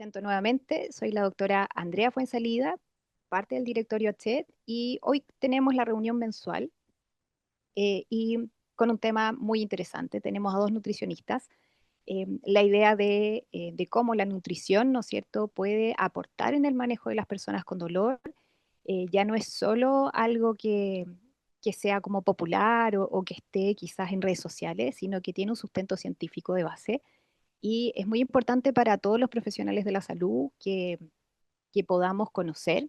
presento nuevamente, soy la doctora Andrea Fuenzalida, parte del directorio CHED, y hoy tenemos la reunión mensual y con un tema muy interesante. Tenemos a dos nutricionistas. La idea de cómo la nutrición, ¿no es cierto?, puede aportar en el manejo de las personas con dolor. Ya no es solo algo que sea como popular o que esté quizás en redes sociales, sino que tiene un sustento científico de base y es muy importante para todos los profesionales de la salud que podamos conocer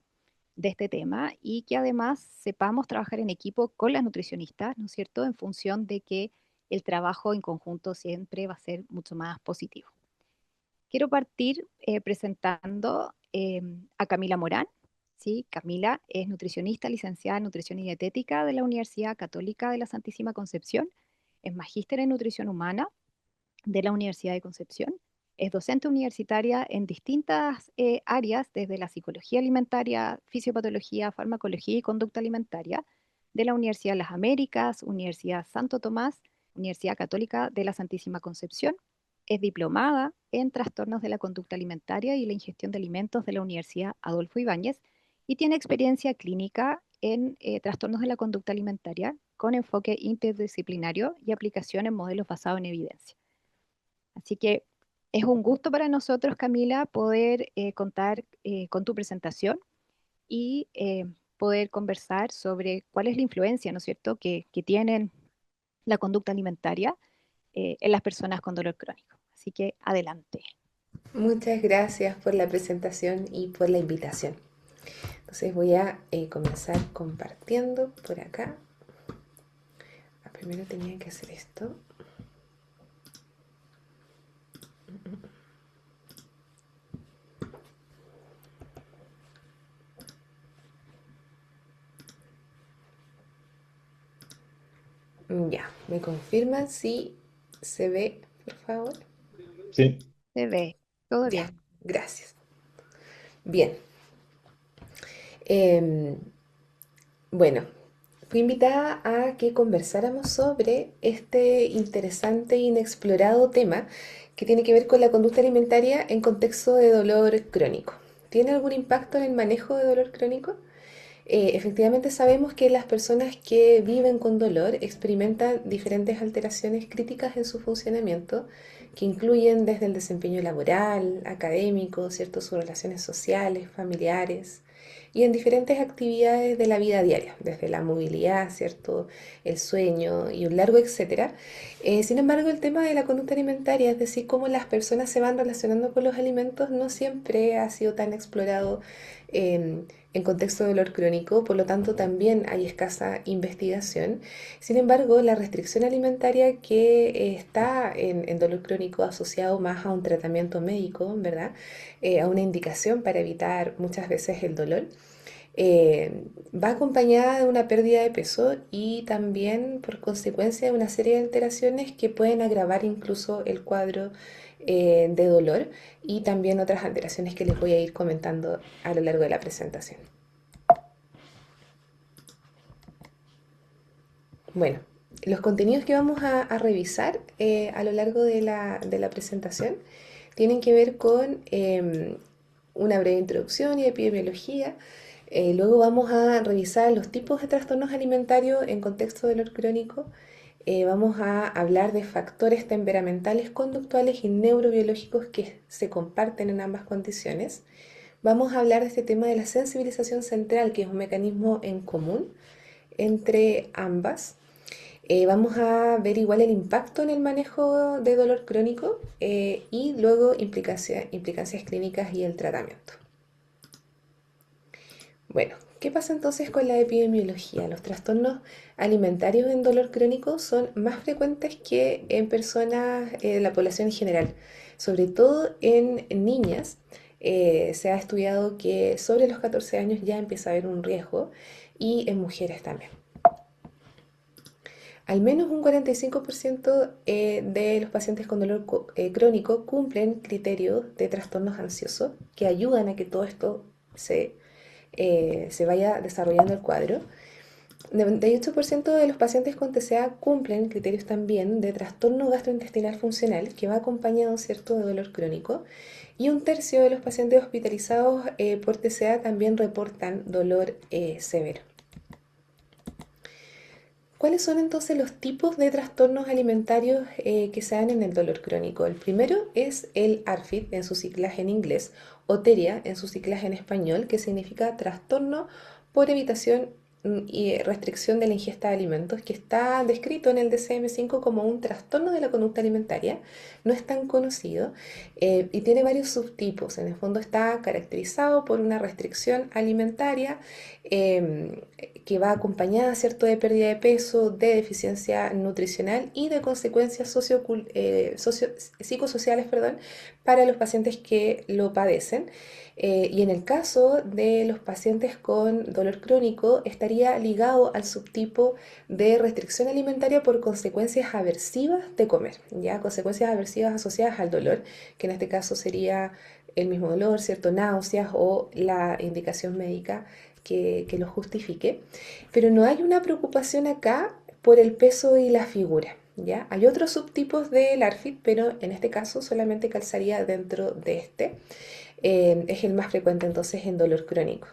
de este tema y que además sepamos trabajar en equipo con las nutricionistas, ¿no es cierto?, en función de que el trabajo en conjunto siempre va a ser mucho más positivo. Quiero partir presentando a Camila Morán. ¿Sí? Camila es nutricionista, licenciada en nutrición y dietética de la Universidad Católica de la Santísima Concepción, es magíster en nutrición humana de la Universidad de Concepción. Es docente universitaria en distintas áreas, desde la psicología alimentaria, fisiopatología, farmacología y conducta alimentaria, de la Universidad de las Américas, Universidad Santo Tomás, Universidad Católica de la Santísima Concepción. Es diplomada en trastornos de la conducta alimentaria y la ingestión de alimentos de la Universidad Adolfo Ibáñez y tiene experiencia clínica en trastornos de la conducta alimentaria con enfoque interdisciplinario y aplicación en modelos basados en evidencia. Así que es un gusto para nosotros, Camila, poder contar con tu presentación y poder conversar sobre cuál es la influencia, ¿no es cierto?, que tienen la conducta alimentaria en las personas con dolor crónico. Así que adelante. Muchas gracias por la presentación y por la invitación. Entonces voy a comenzar compartiendo por acá. Primero tenía que hacer esto. Ya, ¿me confirman si se ve, por favor? Sí, Se ve, todo Ya, bien. gracias. Bien. Em, bueno, fui invitada a que conversáramos sobre este interesante e inexplorado tema que tiene que ver con la conducta alimentaria en contexto de dolor crónico. ¿Tiene algún impacto en el manejo de dolor crónico? Efectivamente sabemos que las personas que viven con dolor experimentan diferentes alteraciones críticas en su funcionamiento, que incluyen desde el desempeño laboral, académico, ¿cierto? Sus relaciones sociales, familiares y en diferentes actividades de la vida diaria, desde la movilidad, ¿cierto? El sueño y un largo etcétera. Sin embargo, el tema de la conducta alimentaria, es decir, cómo las personas se van relacionando con los alimentos, no siempre ha sido tan explorado en contexto de dolor crónico, por lo tanto también hay escasa investigación. Sin embargo, la restricción alimentaria que está en dolor crónico asociado más a un tratamiento médico, ¿verdad? A una indicación para evitar muchas veces el dolor, va acompañada de una pérdida de peso y también por consecuencia de una serie de alteraciones que pueden agravar incluso el cuadro de dolor y también otras alteraciones que les voy a ir comentando a lo largo de la presentación. Bueno, los contenidos que vamos a revisar a lo largo de la presentación tienen que ver con una breve introducción y epidemiología. Luego vamos a revisar los tipos de trastornos alimentarios en contexto de dolor crónico. Vamos a hablar de factores temperamentales, conductuales y neurobiológicos que se comparten en ambas condiciones. Vamos a hablar de este tema de la sensibilización central, que es un mecanismo en común entre ambas. Vamos a ver igual el impacto en el manejo de dolor crónico y luego implicancias clínicas y el tratamiento. Bueno, ¿qué pasa entonces con la epidemiología? Los trastornos alimentarios en dolor crónico son más frecuentes que en personas de la población en general, sobre todo en niñas. Se ha estudiado que sobre los 14 años ya empieza a haber un riesgo y en mujeres también. Al menos un 45% de los pacientes con dolor crónico cumplen criterios de trastornos ansiosos que ayudan a que todo esto se vaya desarrollando el cuadro. 98% de los pacientes con TCA cumplen criterios también de trastorno gastrointestinal funcional que va acompañado, ¿cierto?, de dolor crónico. Y un tercio de los pacientes hospitalizados por TCA también reportan dolor severo. ¿Cuáles son entonces los tipos de trastornos alimentarios que se dan en el dolor crónico? El primero es el ARFID en su siglaje en inglés o TERIA en su siglaje en español, que significa trastorno por evitación y restricción de la ingesta de alimentos, que está descrito en el DSM-5 como un trastorno de la conducta alimentaria. No es tan conocido y tiene varios subtipos. En el fondo está caracterizado por una restricción alimentaria eh, que va acompañada, ¿cierto?, de pérdida de peso, de deficiencia nutricional y de consecuencias psicosociales, perdón, para los pacientes que lo padecen. Y en el caso de los pacientes con dolor crónico, estaría ligado al subtipo de restricción alimentaria por consecuencias aversivas de comer, ¿ya? Consecuencias aversivas asociadas al dolor, que en este caso sería el mismo dolor, ¿cierto? Náuseas o la indicación médica que lo justifique. Pero no hay una preocupación acá por el peso y la figura, ¿ya? Hay otros subtipos del ARFID, pero en este caso solamente calzaría dentro de este. Es el más frecuente entonces en dolor crónico.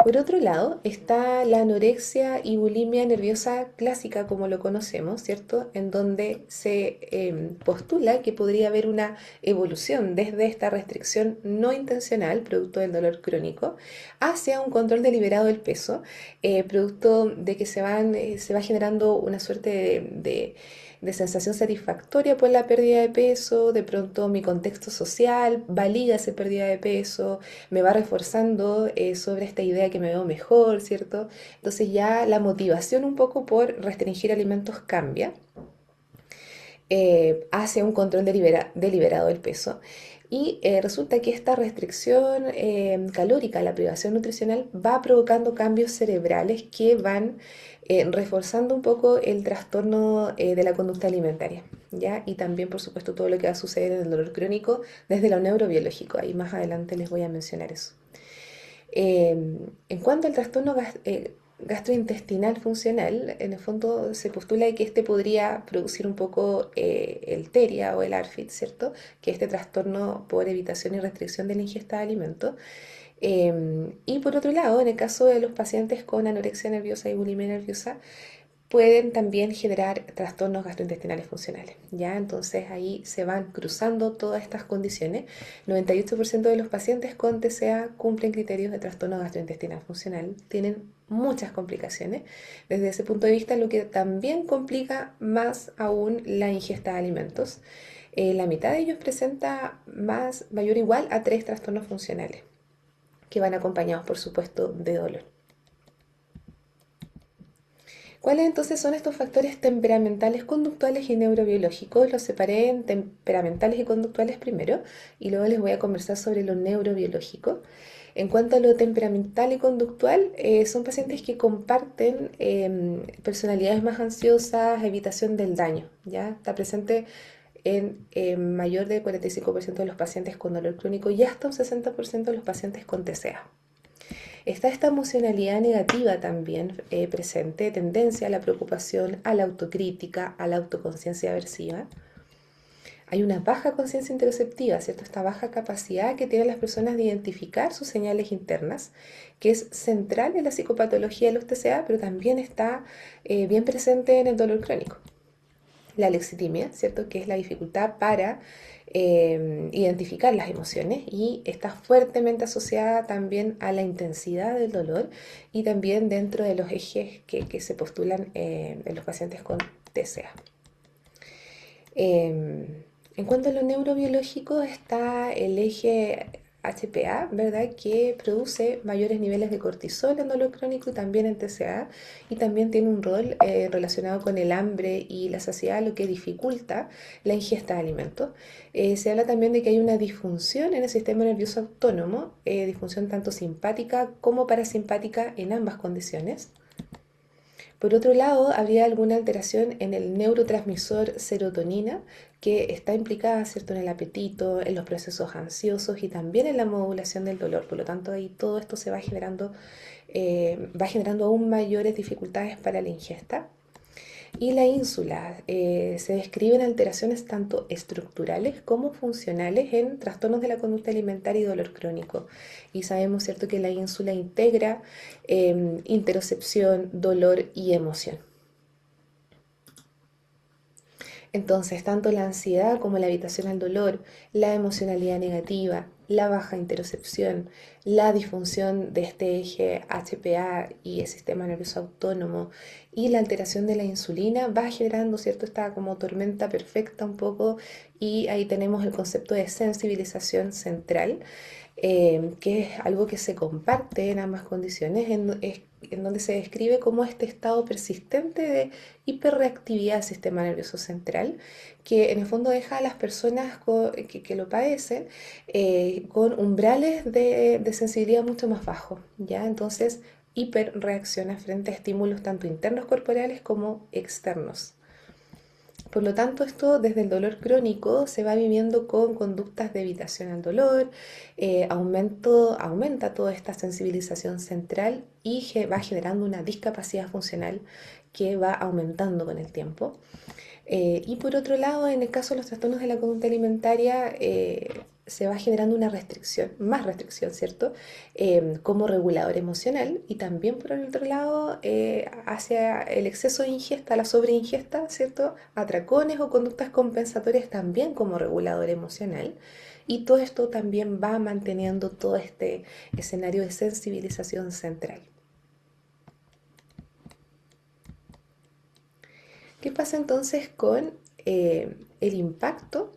Por otro lado, está la anorexia y bulimia nerviosa clásica, como lo conocemos, ¿cierto? En donde se postula que podría haber una evolución desde esta restricción no intencional, producto del dolor crónico, hacia un control deliberado del peso, producto de que se va generando una suerte de sensación satisfactoria por la pérdida de peso, de pronto mi contexto social valida esa pérdida de peso, me va reforzando sobre esta idea que me veo mejor, ¿cierto? Entonces ya la motivación un poco por restringir alimentos cambia hacia un control deliberado del peso. Y resulta que esta restricción calórica, la privación nutricional, va provocando cambios cerebrales que van reforzando un poco el trastorno de la conducta alimentaria, ¿ya? Y también, por supuesto, todo lo que va a suceder en el dolor crónico desde lo neurobiológico. Ahí más adelante les voy a mencionar eso. En cuanto al trastorno gastrointestinal funcional, en el fondo se postula que este podría producir un poco el TERIA o el ARFID, ¿cierto? Que es este trastorno por evitación y restricción de la ingesta de alimentos. Y por otro lado, en el caso de los pacientes con anorexia nerviosa y bulimia nerviosa, pueden también generar trastornos gastrointestinales funcionales, ¿ya? Entonces ahí se van cruzando todas estas condiciones. 98% de los pacientes con TCA cumplen criterios de trastorno gastrointestinal funcional, tienen muchas complicaciones. Desde ese punto de vista, lo que también complica más aún la ingesta de alimentos. La mitad de ellos presenta mayor o igual a 3 trastornos funcionales, que van acompañados, por supuesto, de dolor. ¿Cuáles entonces son estos factores temperamentales, conductuales y neurobiológicos? Los separé en temperamentales y conductuales primero y luego les voy a conversar sobre lo neurobiológico. En cuanto a lo temperamental y conductual, son pacientes que comparten personalidades más ansiosas, evitación del daño, ¿ya? Está presente en mayor del 45% de los pacientes con dolor crónico y hasta un 60% de los pacientes con TCA. Está esta emocionalidad negativa también presente, tendencia a la preocupación, a la autocrítica, a la autoconciencia aversiva. Hay una baja conciencia interoceptiva, ¿cierto? Esta baja capacidad que tienen las personas de identificar sus señales internas, que es central en la psicopatología de los TCA, pero también está bien presente en el dolor crónico. La alexitimia, ¿cierto? Que es la dificultad para identificar las emociones y está fuertemente asociada también a la intensidad del dolor y también dentro de los ejes que se postulan en los pacientes con TCA. En cuanto a lo neurobiológico, está el eje HPA, ¿verdad? Que produce mayores niveles de cortisol en dolor crónico y también en TCA, y también tiene un rol relacionado con el hambre y la saciedad, lo que dificulta la ingesta de alimentos. Se habla también de que hay una disfunción en el sistema nervioso autónomo, disfunción tanto simpática como parasimpática en ambas condiciones. Por otro lado, habría alguna alteración en el neurotransmisor serotonina, que está implicada, ¿cierto?, en el apetito, en los procesos ansiosos y también en la modulación del dolor. Por lo tanto, ahí todo esto se va generando aún mayores dificultades para la ingesta. Y la ínsula, se describen alteraciones tanto estructurales como funcionales en trastornos de la conducta alimentaria y dolor crónico. Y sabemos, ¿cierto?, que la ínsula integra interocepción, dolor y emoción. Entonces, tanto la ansiedad como la evitación al dolor, la emocionalidad negativa, la baja interocepción, la disfunción de este eje HPA y el sistema nervioso autónomo y la alteración de la insulina va generando, ¿cierto?, esta como tormenta perfecta un poco, y ahí tenemos el concepto de sensibilización central, que es algo que se comparte en ambas condiciones, en donde se describe como este estado persistente de hiperreactividad del sistema nervioso central, que en el fondo deja a las personas que lo padecen con umbrales de sensibilidad mucho más bajos, ¿ya? Entonces, hiperreacciona frente a estímulos tanto internos corporales como externos. Por lo tanto, esto desde el dolor crónico se va viviendo con conductas de evitación al dolor, aumenta toda esta sensibilización central y va generando una discapacidad funcional que va aumentando con el tiempo. Y por otro lado, en el caso de los trastornos de la conducta alimentaria, se va generando una restricción, más restricción, ¿cierto? Como regulador emocional, y también por el otro lado, hacia el exceso de ingesta, la sobreingesta, ¿cierto? Atracones o conductas compensatorias también como regulador emocional. Y todo esto también va manteniendo todo este escenario de sensibilización central. ¿Qué pasa entonces con el impacto?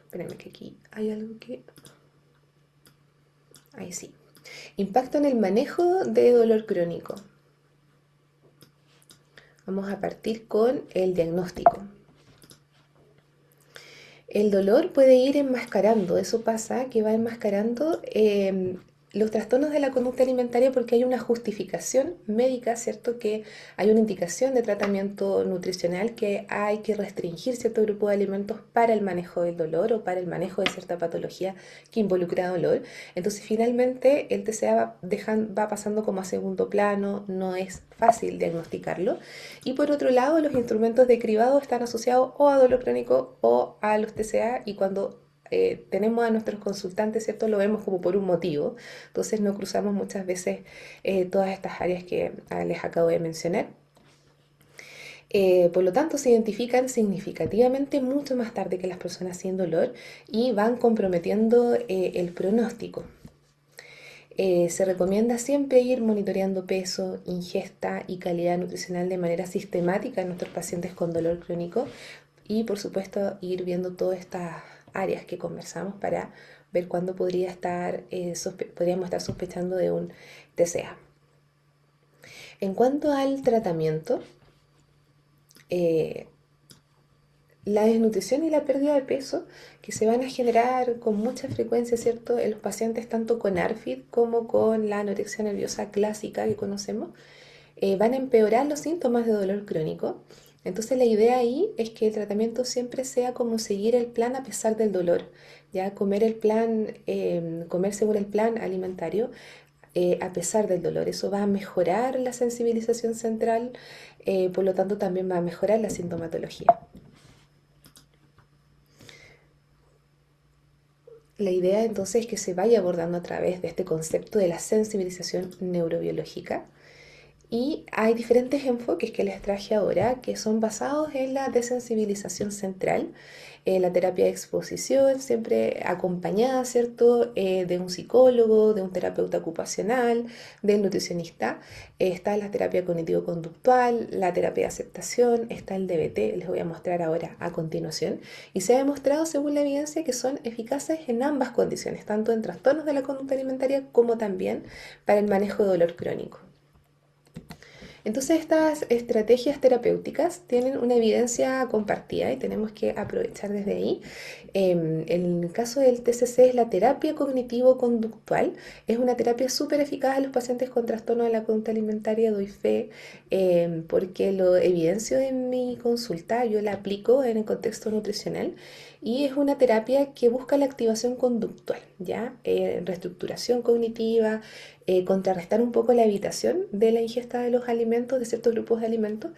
Espérame que aquí hay algo que... Ahí sí. Impacto en el manejo de dolor crónico. Vamos a partir con el diagnóstico. El dolor puede ir enmascarando, eso pasa, que va enmascarando los trastornos de la conducta alimentaria porque hay una justificación médica, ¿cierto? Que hay una indicación de tratamiento nutricional, que hay que restringir cierto grupo de alimentos para el manejo del dolor o para el manejo de cierta patología que involucra dolor. Entonces, finalmente, el TCA va pasando como a segundo plano, no es fácil diagnosticarlo. Y por otro lado, los instrumentos de cribado están asociados o a dolor crónico o a los TCA, y cuando tenemos a nuestros consultantes, ¿cierto? Lo vemos como por un motivo. Entonces no cruzamos muchas veces todas estas áreas que les acabo de mencionar. Por lo tanto, se identifican significativamente mucho más tarde que las personas sin dolor y van comprometiendo el pronóstico. Se recomienda siempre ir monitoreando peso, ingesta y calidad nutricional de manera sistemática en nuestros pacientes con dolor crónico, y por supuesto ir viendo todas estas áreas que conversamos para ver cuándo podríamos estar sospechando de un TCA. En cuanto al tratamiento, eh, la desnutrición y la pérdida de peso, que se van a generar con mucha frecuencia, ¿cierto?, en los pacientes tanto con ARFID como con la anorexia nerviosa clásica que conocemos, van a empeorar los síntomas de dolor crónico. Entonces la idea ahí es que el tratamiento siempre sea como seguir el plan a pesar del dolor, ya comer según el plan alimentario a pesar del dolor. Eso va a mejorar la sensibilización central, por lo tanto también va a mejorar la sintomatología. La idea entonces es que se vaya abordando a través de este concepto de la sensibilización neurobiológica. Y hay diferentes enfoques que les traje ahora que son basados en la desensibilización central, la terapia de exposición, siempre acompañada, ¿cierto?, de un psicólogo, de un terapeuta ocupacional, del nutricionista. Está la terapia cognitivo-conductual, la terapia de aceptación, está el DBT, les voy a mostrar ahora a continuación. Y se ha demostrado, según la evidencia, que son eficaces en ambas condiciones, tanto en trastornos de la conducta alimentaria como también para el manejo de dolor crónico. Entonces estas estrategias terapéuticas tienen una evidencia compartida y tenemos que aprovechar desde ahí. En el caso del TCC es la terapia cognitivo-conductual. Es una terapia súper eficaz en los pacientes con trastorno de la conducta alimentaria, doy fe, porque lo evidencio en mi consulta, yo la aplico en el contexto nutricional y es una terapia que busca la activación conductual, ¿ya? Reestructuración cognitiva, contrarrestar un poco la evitación de la ingesta de los alimentos, de ciertos grupos de alimentos,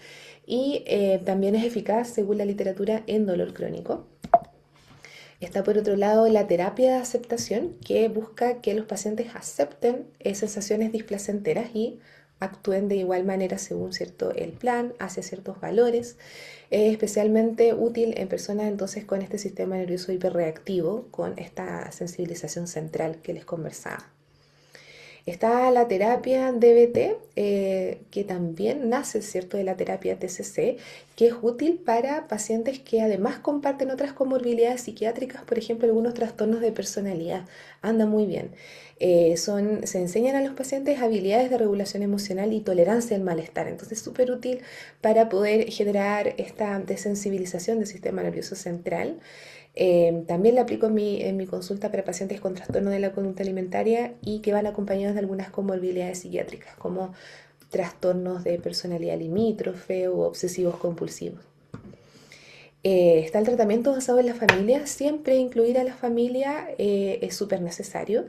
y también es eficaz, según la literatura, en dolor crónico. Está por otro lado la terapia de aceptación, que busca que los pacientes acepten sensaciones displacenteras y actúen de igual manera según cierto el plan, hacia ciertos valores. Es especialmente útil en personas entonces con este sistema nervioso hiperreactivo, con esta sensibilización central que les conversaba. Está la terapia DBT, que también nace, ¿cierto?, de la terapia TCC, que es útil para pacientes que además comparten otras comorbilidades psiquiátricas, por ejemplo, algunos trastornos de personalidad. Anda muy bien. Se enseñan a los pacientes habilidades de regulación emocional y tolerancia al malestar. Entonces, es súper útil para poder generar esta desensibilización del sistema nervioso central. También la aplico en mi consulta para pacientes con trastorno de la conducta alimentaria y que van acompañados de algunas comorbilidades psiquiátricas, como trastornos de personalidad limítrofe o obsesivos compulsivos. Está el tratamiento basado en la familia. Siempre incluir a la familia es súper necesario,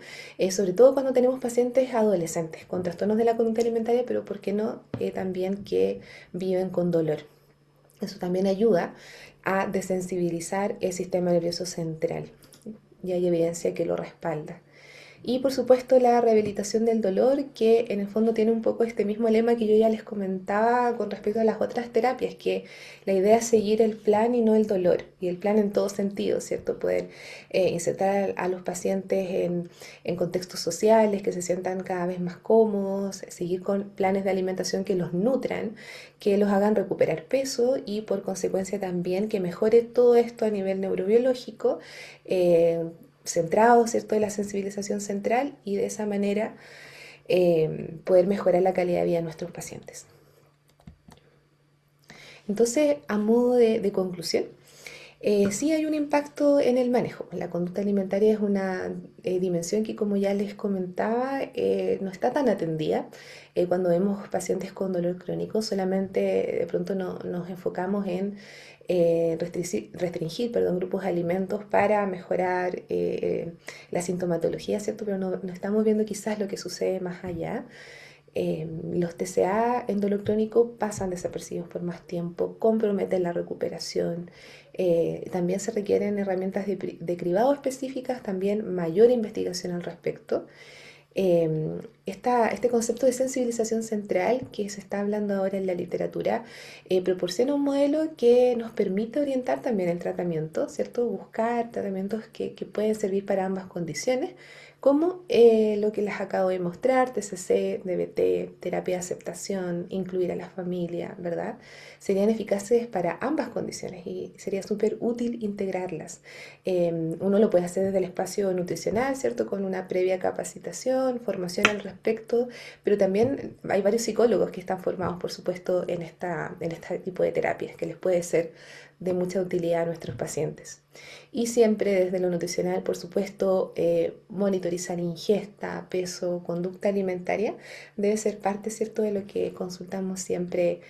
sobre todo cuando tenemos pacientes adolescentes con trastornos de la conducta alimentaria, pero ¿por qué no también que viven con dolor? Eso también ayuda a desensibilizar el sistema nervioso central y hay evidencia que lo respalda. Y por supuesto la rehabilitación del dolor, que en el fondo tiene un poco este mismo lema que yo ya les comentaba con respecto a las otras terapias, que la idea es seguir el plan y no el dolor, y el plan en todo sentido, ¿cierto? Poder insertar a los pacientes en contextos sociales, que se sientan cada vez más cómodos, seguir con planes de alimentación que los nutran, que los hagan recuperar peso y por consecuencia también que mejore todo esto a nivel neurobiológico. Centrado, ¿cierto?, en la sensibilización central y de esa manera poder mejorar la calidad de vida de nuestros pacientes. Entonces, a modo de conclusión, sí hay un impacto en el manejo. La conducta alimentaria es una dimensión que, como ya les comentaba, no está tan atendida. Cuando vemos pacientes con dolor crónico, solamente de pronto nos enfocamos en restringir, perdón, grupos de alimentos para mejorar la sintomatología, ¿cierto? Pero no estamos viendo quizás lo que sucede más allá. Los TCA en dolor crónico pasan desapercibidos por más tiempo, comprometen la recuperación. También se requieren herramientas de cribado específicas, también mayor investigación al respecto. Este concepto de sensibilización central que se está hablando ahora en la literatura proporciona un modelo que nos permite orientar también el tratamiento, ¿cierto? Buscar tratamientos que pueden servir para ambas condiciones, como lo que les acabo de mostrar, TCC, DBT, terapia de aceptación, incluir a la familia, ¿verdad? Serían eficaces para ambas condiciones y sería súper útil integrarlas. Uno lo puede hacer desde el espacio nutricional, ¿cierto? Con una previa capacitación, formación al respecto, pero también hay varios psicólogos que están formados, por supuesto, en este tipo de terapias que les puede ser de mucha utilidad a nuestros pacientes. Y siempre desde lo nutricional, por supuesto, monitorizar ingesta, peso, conducta alimentaria debe ser parte, ¿cierto?, de lo que consultamos siempre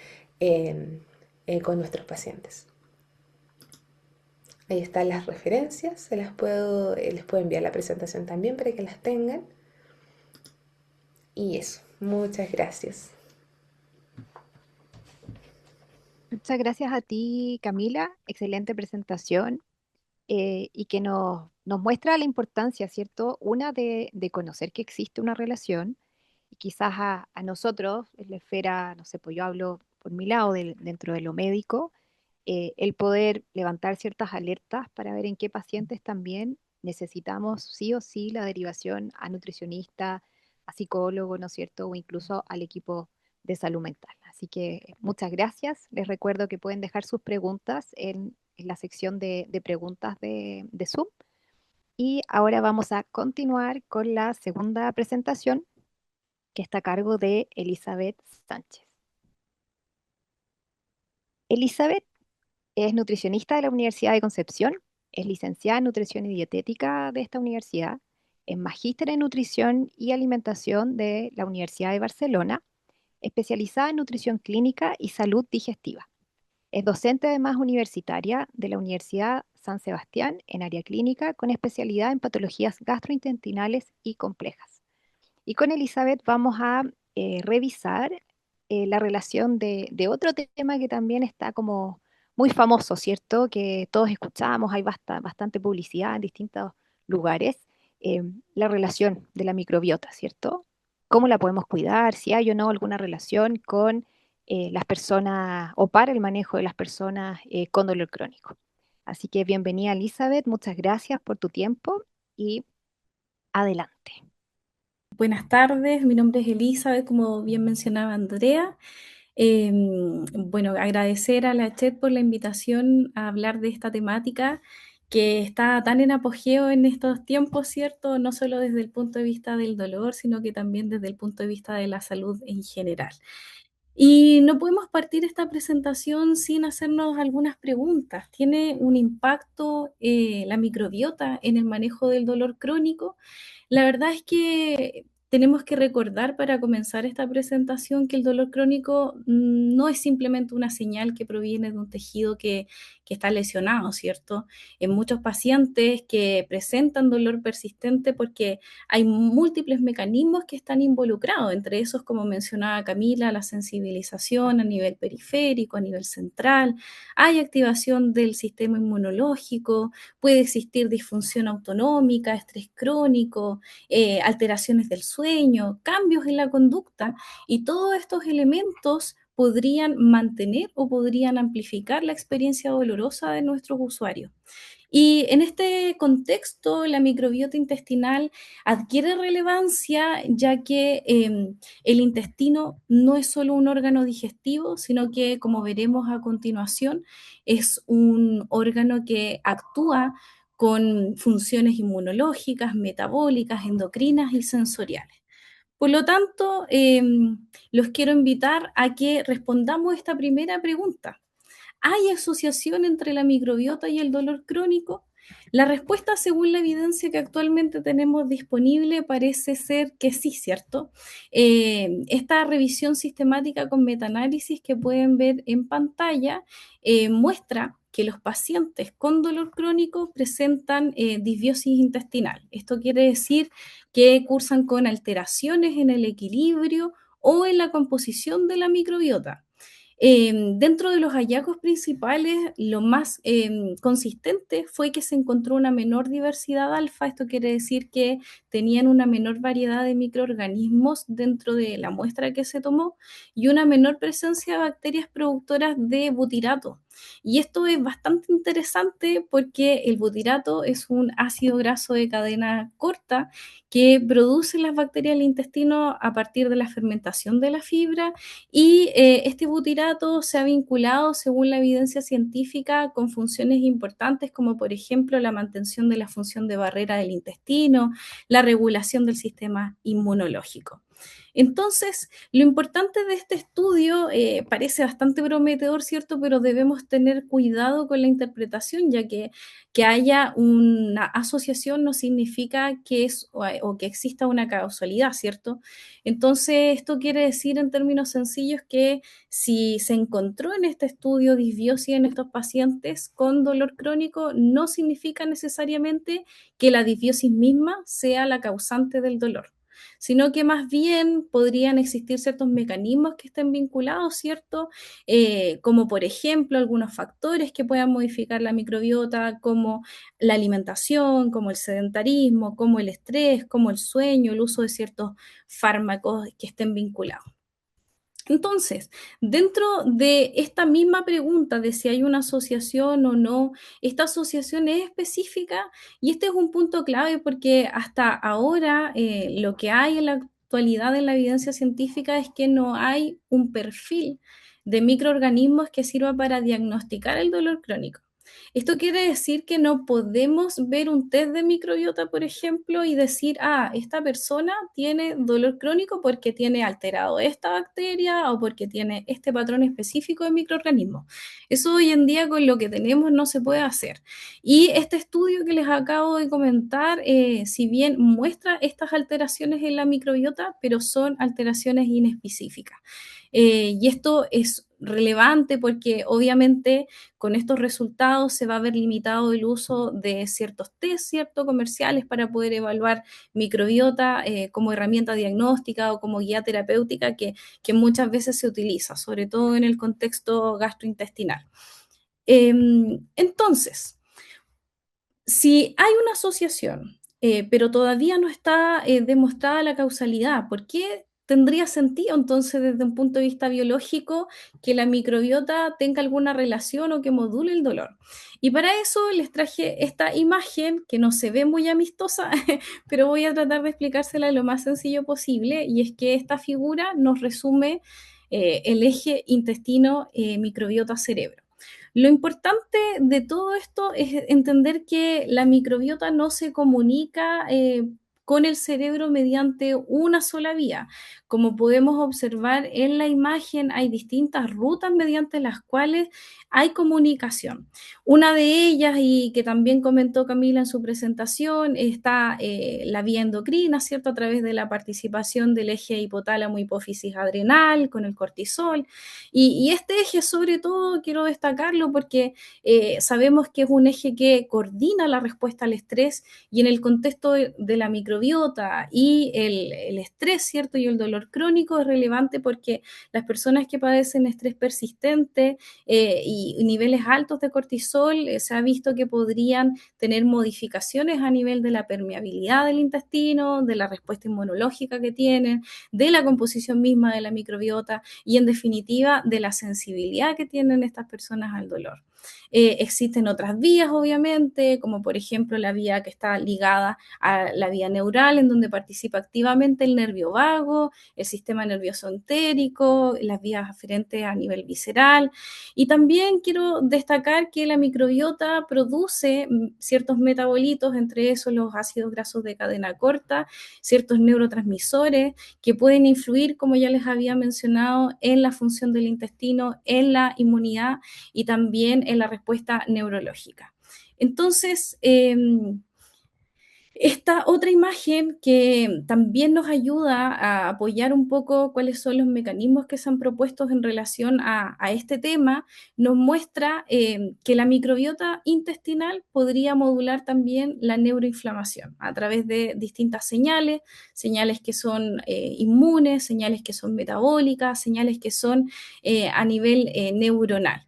con nuestros pacientes. Ahí están las referencias, les puedo enviar la presentación también para que las tengan. Y eso, muchas gracias. Muchas gracias a ti, Camila. Excelente presentación y que nos muestra la importancia, ¿cierto? Una de conocer que existe una relación y quizás a nosotros, en la esfera, no sé, pues yo hablo por mi lado dentro de lo médico, el poder levantar ciertas alertas para ver en qué pacientes también necesitamos sí o sí la derivación a nutricionista, a psicólogo, ¿no es cierto? O incluso al equipo de salud mental. Así que muchas gracias. Les recuerdo que pueden dejar sus preguntas en la sección de preguntas de Zoom. Y ahora vamos a continuar con la segunda presentación que está a cargo de Elizabeth Sánchez. Elizabeth es nutricionista de la Universidad de Concepción, es licenciada en nutrición y dietética de esta universidad, es magíster en nutrición y alimentación de la Universidad de Barcelona, especializada en nutrición clínica y salud digestiva. Es docente además universitaria de la Universidad San Sebastián en área clínica con especialidad en patologías gastrointestinales y complejas. Y con Elizabeth vamos a revisar la relación de otro tema que también está como muy famoso, ¿cierto? Que todos escuchamos, hay bastante publicidad en distintos lugares, eh, la relación de la microbiota, ¿cierto? ¿Cómo la podemos cuidar? Si hay o no alguna relación con las personas o para el manejo de las personas con dolor crónico. Así que bienvenida Elizabeth, muchas gracias por tu tiempo y adelante. Buenas tardes, mi nombre es Elizabeth, como bien mencionaba Andrea. Bueno, agradecer a la Chet por la invitación a hablar de esta temática que está tan en apogeo en estos tiempos, ¿cierto? No solo desde el punto de vista del dolor, sino que también desde el punto de vista de la salud en general. Y no podemos partir esta presentación sin hacernos algunas preguntas. ¿Tiene un impacto la microbiota en el manejo del dolor crónico? La verdad es que tenemos que recordar para comenzar esta presentación que el dolor crónico no es simplemente una señal que proviene de un tejido que está lesionado, ¿cierto? En muchos pacientes que presentan dolor persistente porque hay múltiples mecanismos que están involucrados, entre esos, como mencionaba Camila, la sensibilización a nivel periférico, a nivel central, hay activación del sistema inmunológico, puede existir disfunción autonómica, estrés crónico, alteraciones del sueño, cambios en la conducta, y todos estos elementos podrían mantener o podrían amplificar la experiencia dolorosa de nuestros usuarios. Y en este contexto, la microbiota intestinal adquiere relevancia ya que el intestino no es solo un órgano digestivo, sino que, como veremos a continuación, es un órgano que actúa con funciones inmunológicas, metabólicas, endocrinas y sensoriales. Por lo tanto, los quiero invitar a que respondamos esta primera pregunta. ¿Hay asociación entre la microbiota y el dolor crónico? La respuesta, según la evidencia que actualmente tenemos disponible, parece ser que sí, ¿cierto? Esta revisión sistemática con metaanálisis que pueden ver en pantalla muestra que los pacientes con dolor crónico presentan disbiosis intestinal. Esto quiere decir que cursan con alteraciones en el equilibrio o en la composición de la microbiota. Dentro de los hallazgos principales, lo más consistente fue que se encontró una menor diversidad alfa. Esto quiere decir que tenían una menor variedad de microorganismos dentro de la muestra que se tomó y una menor presencia de bacterias productoras de butirato. Y esto es bastante interesante porque el butirato es un ácido graso de cadena corta que produce las bacterias del intestino a partir de la fermentación de la fibra, y este butirato se ha vinculado, según la evidencia científica, con funciones importantes como, por ejemplo, la mantención de la función de barrera del intestino, la regulación del sistema inmunológico. Entonces, lo importante de este estudio parece bastante prometedor, ¿cierto? Pero debemos tener cuidado con la interpretación, ya que haya una asociación no significa que es o que exista una causalidad, ¿cierto? Entonces, esto quiere decir en términos sencillos que si se encontró en este estudio disbiosis en estos pacientes con dolor crónico, no significa necesariamente que la disbiosis misma sea la causante del dolor, sino que más bien podrían existir ciertos mecanismos que estén vinculados, ¿cierto? Como por ejemplo algunos factores que puedan modificar la microbiota, como la alimentación, como el sedentarismo, como el estrés, como el sueño, el uso de ciertos fármacos que estén vinculados. Entonces, dentro de esta misma pregunta de si hay una asociación o no, esta asociación es específica, y este es un punto clave porque hasta ahora lo que hay en la actualidad en la evidencia científica es que no hay un perfil de microorganismos que sirva para diagnosticar el dolor crónico. Esto quiere decir que no podemos ver un test de microbiota, por ejemplo, y decir, esta persona tiene dolor crónico porque tiene alterado esta bacteria o porque tiene este patrón específico de microorganismos. Eso hoy en día con lo que tenemos no se puede hacer. Y este estudio que les acabo de comentar, si bien muestra estas alteraciones en la microbiota, pero son alteraciones inespecíficas. Y esto es relevante porque obviamente con estos resultados se va a ver limitado el uso de ciertos test, ¿cierto? Comerciales para poder evaluar microbiota como herramienta diagnóstica o como guía terapéutica que muchas veces se utiliza, sobre todo en el contexto gastrointestinal. Entonces, si hay una asociación, pero todavía no está demostrada la causalidad, ¿por qué tendría sentido entonces desde un punto de vista biológico que la microbiota tenga alguna relación o que module el dolor? Y para eso les traje esta imagen que no se ve muy amistosa, pero voy a tratar de explicársela lo más sencillo posible, y es que esta figura nos resume el eje intestino-microbiota-cerebro. Lo importante de todo esto es entender que la microbiota no se comunica con el cerebro mediante una sola vía. Como podemos observar en la imagen, hay distintas rutas mediante las cuales hay comunicación. Una de ellas, y que también comentó Camila en su presentación, está la vía endocrina, ¿cierto? A través de la participación del eje hipotálamo hipófisis adrenal con el cortisol. Y este eje, sobre todo, quiero destacarlo porque sabemos que es un eje que coordina la respuesta al estrés, y en el contexto de la microbiota y el estrés, ¿cierto? Y el dolor crónico es relevante porque las personas que padecen estrés persistente y niveles altos de cortisol, se ha visto que podrían tener modificaciones a nivel de la permeabilidad del intestino, de la respuesta inmunológica que tienen, de la composición misma de la microbiota y en definitiva de la sensibilidad que tienen estas personas al dolor. Existen otras vías, obviamente, como por ejemplo la vía que está ligada a la vía neural, en donde participa activamente el nervio vago, el sistema nervioso entérico, las vías aferentes a nivel visceral. Y también quiero destacar que la microbiota produce ciertos metabolitos, entre esos los ácidos grasos de cadena corta, ciertos neurotransmisores que pueden influir, como ya les había mencionado, en la función del intestino, en la inmunidad y también en la respuesta neurológica. Entonces, esta otra imagen que también nos ayuda a apoyar un poco cuáles son los mecanismos que se han propuesto en relación a este tema, nos muestra que la microbiota intestinal podría modular también la neuroinflamación a través de distintas señales, señales que son inmunes, señales que son metabólicas, señales que son a nivel neuronal.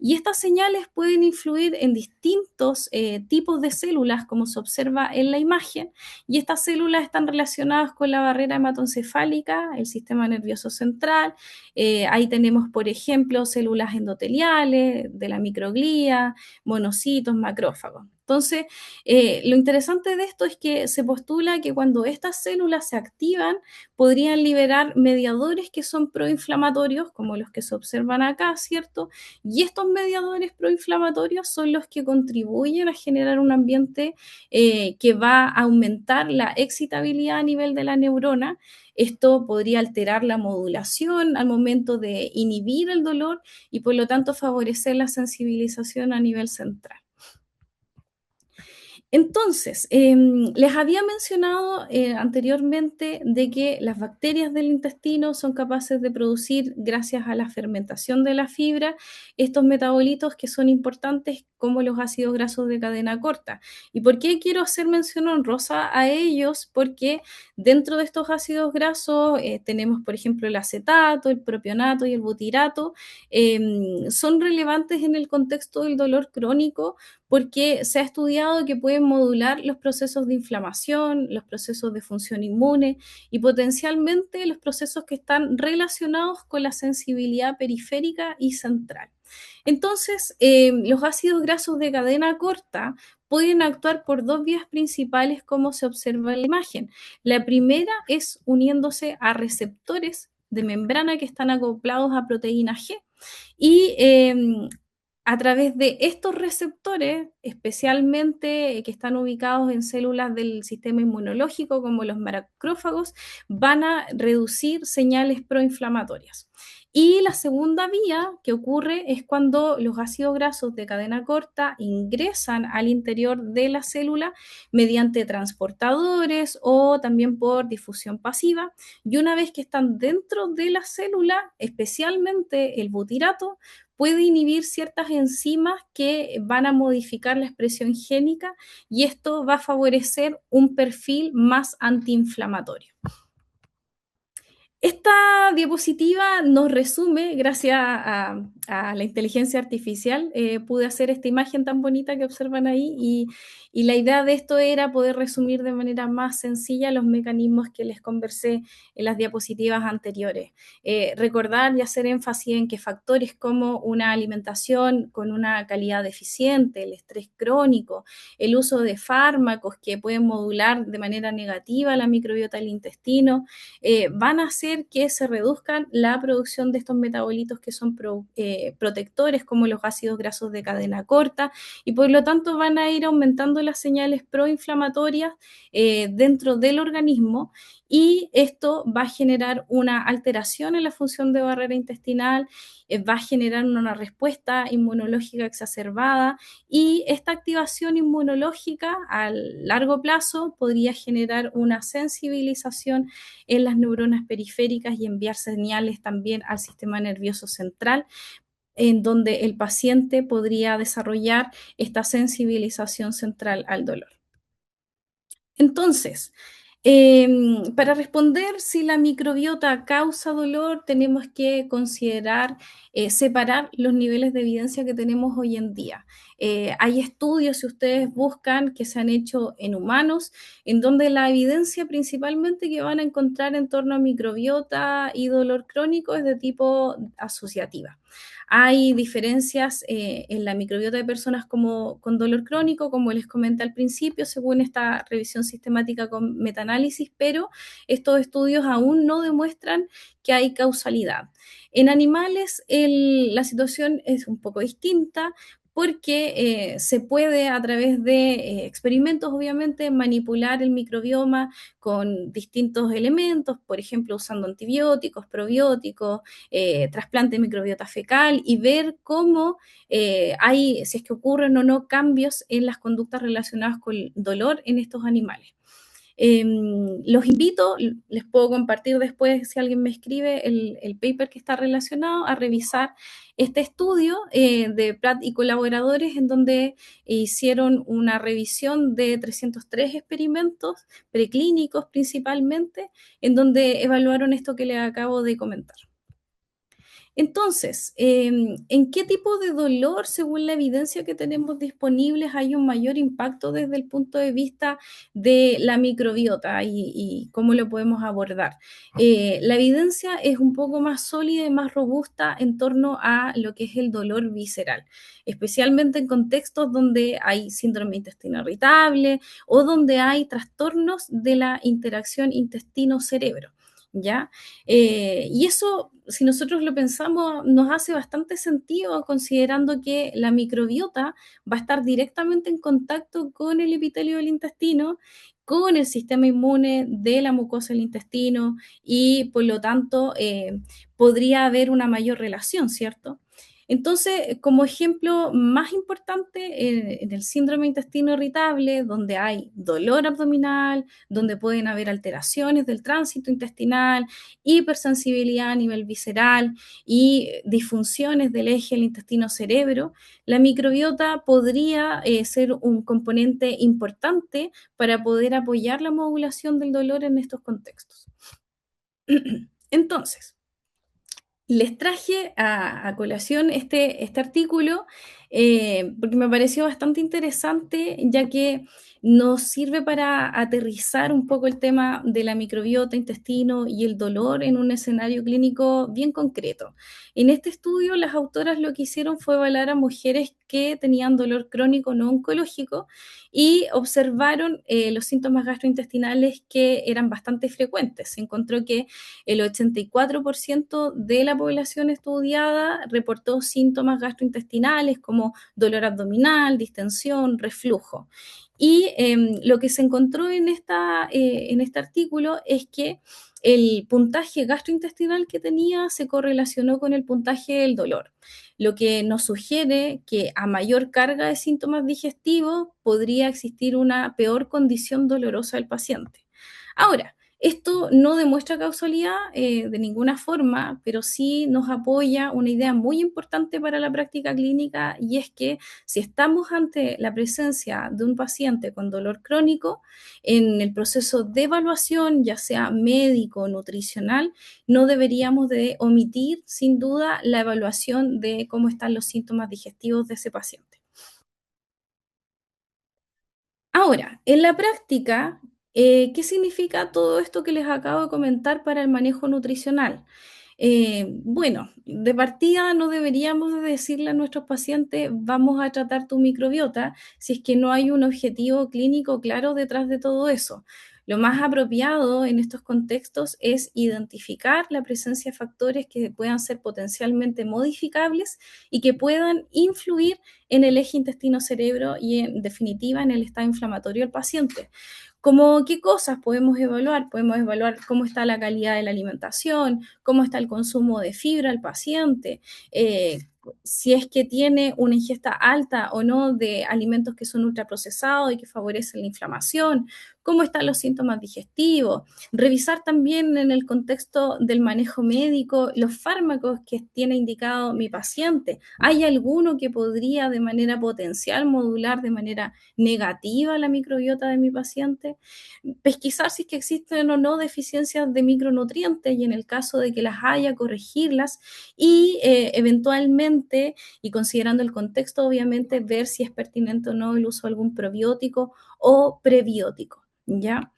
Y estas señales pueden influir en distintos tipos de células, como se observa en la imagen, y estas células están relacionadas con la barrera hematoencefálica, el sistema nervioso central. Ahí tenemos, por ejemplo, células endoteliales de la microglía, monocitos, macrófagos. Entonces, lo interesante de esto es que se postula que cuando estas células se activan, podrían liberar mediadores que son proinflamatorios, como los que se observan acá, ¿cierto? Y estos mediadores proinflamatorios son los que contribuyen a generar un ambiente que va a aumentar la excitabilidad a nivel de la neurona. Esto podría alterar la modulación al momento de inhibir el dolor y por lo tanto favorecer la sensibilización a nivel central. Entonces, les había mencionado anteriormente de que las bacterias del intestino son capaces de producir, gracias a la fermentación de la fibra, estos metabolitos que son importantes como los ácidos grasos de cadena corta. ¿Y por qué quiero hacer mención honrosa a ellos? Porque dentro de estos ácidos grasos tenemos, por ejemplo, el acetato, el propionato y el butirato. Son relevantes en el contexto del dolor crónico porque se ha estudiado que pueden modular los procesos de inflamación, los procesos de función inmune y potencialmente los procesos que están relacionados con la sensibilidad periférica y central. Entonces, los ácidos grasos de cadena corta pueden actuar por dos vías principales como se observa en la imagen. La primera es uniéndose a receptores de membrana que están acoplados a proteína G y a través de estos receptores, especialmente que están ubicados en células del sistema inmunológico, como los macrófagos, van a reducir señales proinflamatorias. Y la segunda vía que ocurre es cuando los ácidos grasos de cadena corta ingresan al interior de la célula mediante transportadores o también por difusión pasiva. Y una vez que están dentro de la célula, especialmente el butirato, puede inhibir ciertas enzimas que van a modificar la expresión génica y esto va a favorecer un perfil más antiinflamatorio. Esta diapositiva nos resume, gracias a la inteligencia artificial, pude hacer esta imagen tan bonita que observan ahí y la idea de esto era poder resumir de manera más sencilla los mecanismos que les conversé en las diapositivas anteriores. Recordar y hacer énfasis en que factores como una alimentación con una calidad deficiente, el estrés crónico, el uso de fármacos que pueden modular de manera negativa la microbiota del intestino, van a hacer que se reduzcan la producción de estos metabolitos que son protectores, como los ácidos grasos de cadena corta, y por lo tanto van a ir aumentando las señales proinflamatorias dentro del organismo, y esto va a generar una alteración en la función de barrera intestinal, va a generar una respuesta inmunológica exacerbada, y esta activación inmunológica a largo plazo podría generar una sensibilización en las neuronas periféricas y enviar señales también al sistema nervioso central, en donde el paciente podría desarrollar esta sensibilización central al dolor. Entonces, para responder si la microbiota causa dolor, tenemos que considerar, separar los niveles de evidencia que tenemos hoy en día. Hay estudios, si ustedes buscan, que se han hecho en humanos, en donde la evidencia principalmente que van a encontrar en torno a microbiota y dolor crónico es de tipo asociativa. Hay diferencias en la microbiota de personas con dolor crónico, como les comenté al principio, según esta revisión sistemática con metaanálisis, pero estos estudios aún no demuestran que hay causalidad. En animales la situación es un poco distinta, porque se puede a través de experimentos, obviamente, manipular el microbioma con distintos elementos, por ejemplo, usando antibióticos, probióticos, trasplante de microbiota fecal, y ver cómo si es que ocurren o no cambios en las conductas relacionadas con el dolor en estos animales. Los invito, les puedo compartir después, si alguien me escribe, el paper que está relacionado, a revisar este estudio de Pratt y colaboradores, en donde hicieron una revisión de 303 experimentos preclínicos principalmente, en donde evaluaron esto que les acabo de comentar. Entonces, ¿en qué tipo de dolor, según la evidencia que tenemos disponibles, hay un mayor impacto desde el punto de vista de la microbiota y cómo lo podemos abordar? La evidencia es un poco más sólida y más robusta en torno a lo que es el dolor visceral, especialmente en contextos donde hay síndrome de intestino irritable o donde hay trastornos de la interacción intestino-cerebro. ¿Ya? Y eso, si nosotros lo pensamos, nos hace bastante sentido, considerando que la microbiota va a estar directamente en contacto con el epitelio del intestino, con el sistema inmune de la mucosa del intestino, y por lo tanto podría haber una mayor relación, ¿cierto? Entonces, como ejemplo más importante, en el síndrome de intestino irritable, donde hay dolor abdominal, donde pueden haber alteraciones del tránsito intestinal, hipersensibilidad a nivel visceral y disfunciones del eje del intestino-cerebro, la microbiota podría ser un componente importante para poder apoyar la modulación del dolor en estos contextos. Entonces, les traje a colación este artículo porque me pareció bastante interesante, ya que nos sirve para aterrizar un poco el tema de la microbiota, intestino y el dolor en un escenario clínico bien concreto. En este estudio, las autoras lo que hicieron fue evaluar a mujeres que tenían dolor crónico no oncológico y observaron los síntomas gastrointestinales que eran bastante frecuentes. Se encontró que el 84% de la población estudiada reportó síntomas gastrointestinales como dolor abdominal, distensión, reflujo. Y lo que se encontró en este artículo es que el puntaje gastrointestinal que tenía se correlacionó con el puntaje del dolor, lo que nos sugiere que a mayor carga de síntomas digestivos podría existir una peor condición dolorosa del paciente. Ahora, esto no demuestra causalidad de ninguna forma, pero sí nos apoya una idea muy importante para la práctica clínica, y es que si estamos ante la presencia de un paciente con dolor crónico, en el proceso de evaluación, ya sea médico o nutricional, no deberíamos de omitir sin duda la evaluación de cómo están los síntomas digestivos de ese paciente. Ahora, en la práctica, ¿qué significa todo esto que les acabo de comentar para el manejo nutricional? Bueno, de partida no deberíamos de decirle a nuestros pacientes, vamos a tratar tu microbiota, si es que no hay un objetivo clínico claro detrás de todo eso. Lo más apropiado en estos contextos es identificar la presencia de factores que puedan ser potencialmente modificables y que puedan influir en el eje intestino-cerebro y en definitiva en el estado inflamatorio del paciente. ¿Cómo qué cosas podemos evaluar? Podemos evaluar cómo está la calidad de la alimentación, cómo está el consumo de fibra al paciente, si es que tiene una ingesta alta o no de alimentos que son ultraprocesados y que favorecen la inflamación, cómo están los síntomas digestivos, revisar también en el contexto del manejo médico los fármacos que tiene indicado mi paciente. ¿Hay alguno que podría de manera potencial modular de manera negativa la microbiota de mi paciente? Pesquisar si es que existen o no deficiencias de micronutrientes y en el caso de que las haya, corregirlas y eventualmente, y considerando el contexto, obviamente, ver si es pertinente o no el uso de algún probiótico o prebiótico, ¿ya?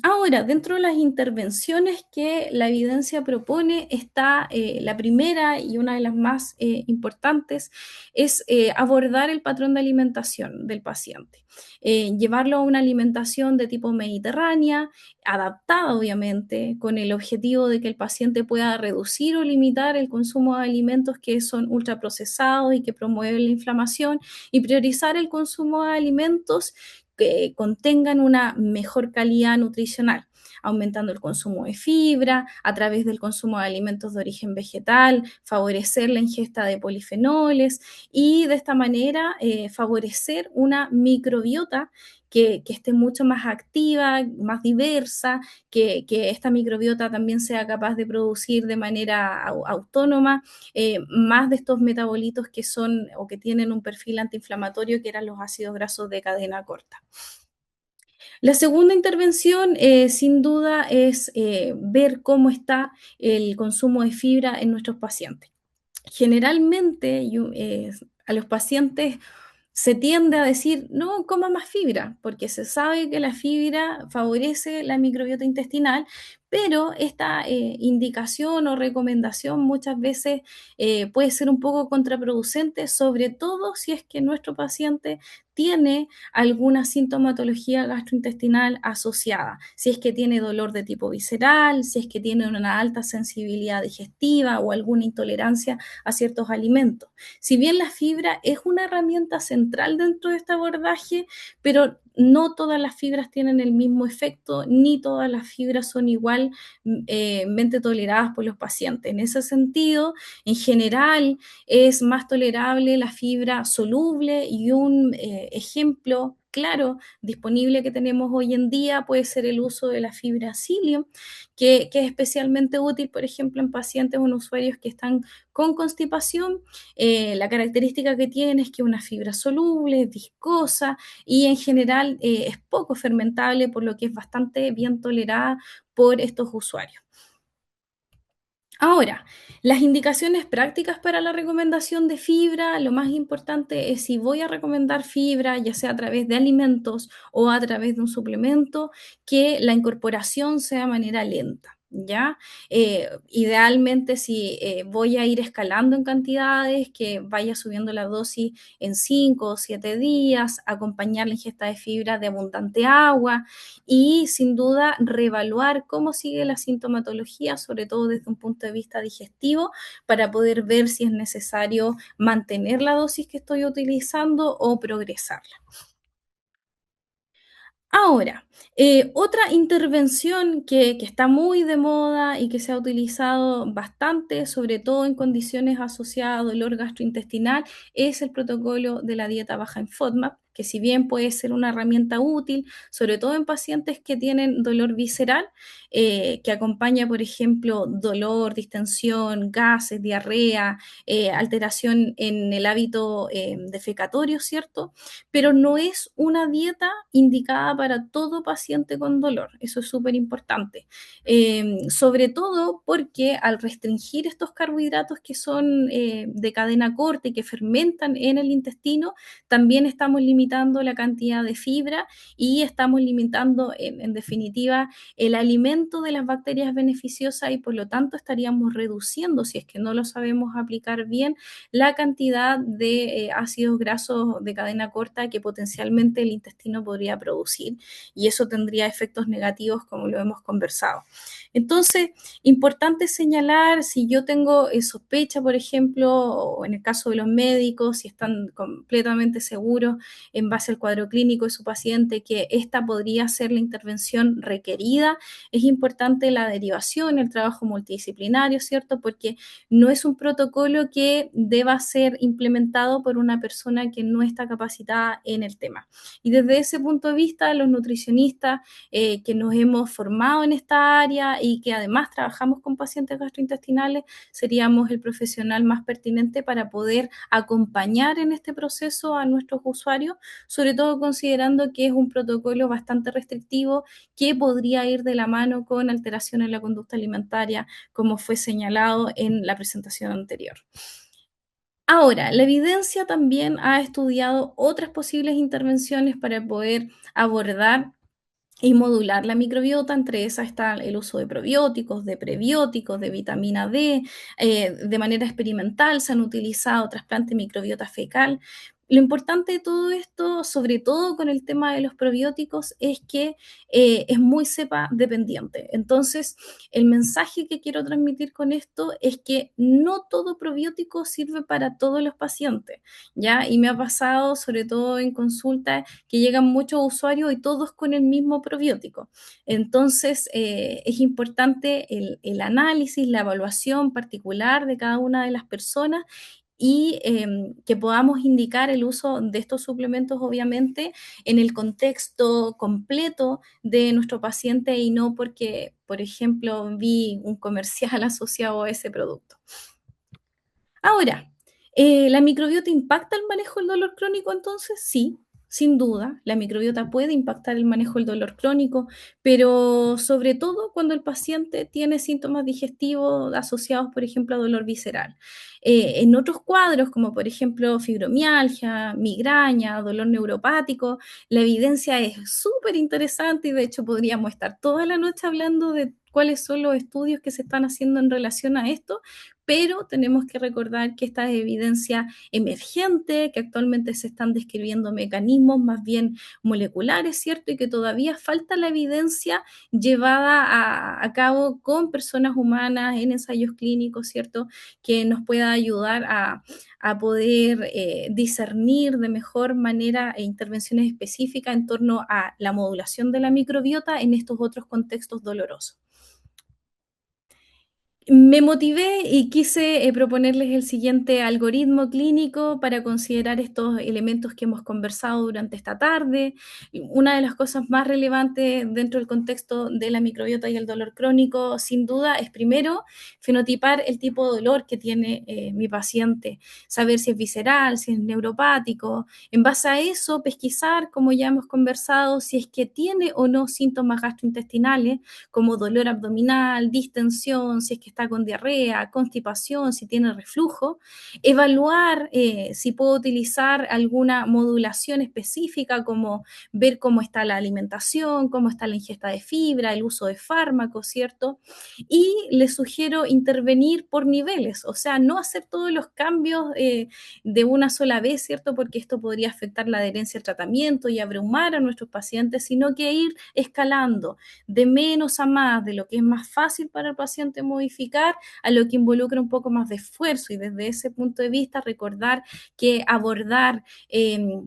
Ahora, dentro de las intervenciones que la evidencia propone está la primera y una de las más importantes es abordar el patrón de alimentación del paciente, llevarlo a una alimentación de tipo mediterránea, adaptada obviamente, con el objetivo de que el paciente pueda reducir o limitar el consumo de alimentos que son ultraprocesados y que promueven la inflamación y priorizar el consumo de alimentos que contengan una mejor calidad nutricional, aumentando el consumo de fibra a través del consumo de alimentos de origen vegetal, favorecer la ingesta de polifenoles y de esta manera favorecer una microbiota que esté mucho más activa, más diversa, que esta microbiota también sea capaz de producir de manera autónoma más de estos metabolitos que son o que tienen un perfil antiinflamatorio, que eran los ácidos grasos de cadena corta. La segunda intervención, sin duda, es ver cómo está el consumo de fibra en nuestros pacientes. Generalmente, a los pacientes se tiende a decir, no coma más fibra, porque se sabe que la fibra favorece la microbiota intestinal, pero esta indicación o recomendación muchas veces puede ser un poco contraproducente, sobre todo si es que nuestro paciente tiene alguna sintomatología gastrointestinal asociada, si es que tiene dolor de tipo visceral, si es que tiene una alta sensibilidad digestiva o alguna intolerancia a ciertos alimentos. Si bien la fibra es una herramienta central dentro de este abordaje, pero no todas las fibras tienen el mismo efecto, ni todas las fibras son igualmente toleradas por los pacientes. En ese sentido, en general, es más tolerable la fibra soluble y un ejemplo claro disponible que tenemos hoy en día puede ser el uso de la fibra psyllium, que es especialmente útil, por ejemplo, en pacientes o en usuarios que están con constipación. La característica que tiene es que es una fibra soluble, viscosa y en general es poco fermentable, por lo que es bastante bien tolerada por estos usuarios. Ahora, las indicaciones prácticas para la recomendación de fibra, lo más importante es si voy a recomendar fibra, ya sea a través de alimentos o a través de un suplemento, que la incorporación sea de manera lenta. ¿Ya? Idealmente, si voy a ir escalando en cantidades, que vaya subiendo la dosis en 5 o 7 días, acompañar la ingesta de fibra de abundante agua y sin duda reevaluar cómo sigue la sintomatología, sobre todo desde un punto de vista digestivo, para poder ver si es necesario mantener la dosis que estoy utilizando o progresarla. Ahora, otra intervención que está muy de moda y que se ha utilizado bastante, sobre todo en condiciones asociadas a dolor gastrointestinal, es el protocolo de la dieta baja en FODMAP, que si bien puede ser una herramienta útil, sobre todo en pacientes que tienen dolor visceral, que acompaña, por ejemplo, dolor, distensión, gases, diarrea, alteración en el hábito defecatorio, ¿cierto? Pero no es una dieta indicada para todo paciente con dolor. Eso es súper importante. Sobre todo porque al restringir estos carbohidratos que son de cadena corta y que fermentan en el intestino, también estamos limitando la cantidad de fibra y estamos limitando, en definitiva, el alimento de las bacterias beneficiosas y por lo tanto estaríamos reduciendo, si es que no lo sabemos aplicar bien, la cantidad de ácidos grasos de cadena corta que potencialmente el intestino podría producir y eso tendría efectos negativos como lo hemos conversado. Entonces, importante señalar si yo tengo sospecha, por ejemplo, o en el caso de los médicos, si están completamente seguros en base al cuadro clínico de su paciente que esta podría ser la intervención requerida, es importante la derivación, el trabajo multidisciplinario, ¿cierto? Porque no es un protocolo que deba ser implementado por una persona que no está capacitada en el tema. Y desde ese punto de vista, los nutricionistas que nos hemos formado en esta área y que además trabajamos con pacientes gastrointestinales, seríamos el profesional más pertinente para poder acompañar en este proceso a nuestros usuarios, sobre todo considerando que es un protocolo bastante restrictivo que podría ir de la mano con alteraciones en la conducta alimentaria, como fue señalado en la presentación anterior. Ahora, la evidencia también ha estudiado otras posibles intervenciones para poder abordar y modular la microbiota. Entre esas está el uso de probióticos, de prebióticos, de vitamina D. De manera experimental se han utilizado trasplantes de microbiota fecal. Lo importante de todo esto, sobre todo con el tema de los probióticos, es que es muy cepa dependiente. Entonces, el mensaje que quiero transmitir con esto es que no todo probiótico sirve para todos los pacientes, ¿ya? Y me ha pasado, sobre todo en consulta, que llegan muchos usuarios y todos con el mismo probiótico. Entonces, es importante el análisis, la evaluación particular de cada una de las personas y que podamos indicar el uso de estos suplementos, obviamente, en el contexto completo de nuestro paciente y no porque, por ejemplo, vi un comercial asociado a ese producto. Ahora, ¿la microbiota impacta el manejo del dolor crónico entonces? Sí, sin duda, la microbiota puede impactar el manejo del dolor crónico, pero sobre todo cuando el paciente tiene síntomas digestivos asociados, por ejemplo, a dolor visceral. En otros cuadros, como por ejemplo fibromialgia, migraña, dolor neuropático, la evidencia es súper interesante y de hecho podríamos estar toda la noche hablando de cuáles son los estudios que se están haciendo en relación a esto, pero tenemos que recordar que esta es evidencia emergente, que actualmente se están describiendo mecanismos más bien moleculares, ¿cierto? Y que todavía falta la evidencia llevada a cabo con personas humanas en ensayos clínicos, ¿cierto? Que nos pueda ayudar a poder discernir de mejor manera intervenciones específicas en torno a la modulación de la microbiota en estos otros contextos dolorosos. Me motivé y quise proponerles el siguiente algoritmo clínico para considerar estos elementos que hemos conversado durante esta tarde. Una de las cosas más relevantes dentro del contexto de la microbiota y el dolor crónico, sin duda, es primero fenotipar el tipo de dolor que tiene mi paciente, saber si es visceral, si es neuropático. En base a eso, pesquisar, como ya hemos conversado, si es que tiene o no síntomas gastrointestinales como dolor abdominal, distensión, si es que está con diarrea, constipación, si tiene reflujo, evaluar si puedo utilizar alguna modulación específica, como ver cómo está la alimentación, cómo está la ingesta de fibra, el uso de fármacos, ¿cierto? Y les sugiero intervenir por niveles, o sea, no hacer todos los cambios de una sola vez, ¿cierto? Porque esto podría afectar la adherencia al tratamiento y abrumar a nuestros pacientes, sino que ir escalando de menos a más, de lo que es más fácil para el paciente modificar, a lo que involucra un poco más de esfuerzo. Y desde ese punto de vista, recordar que abordar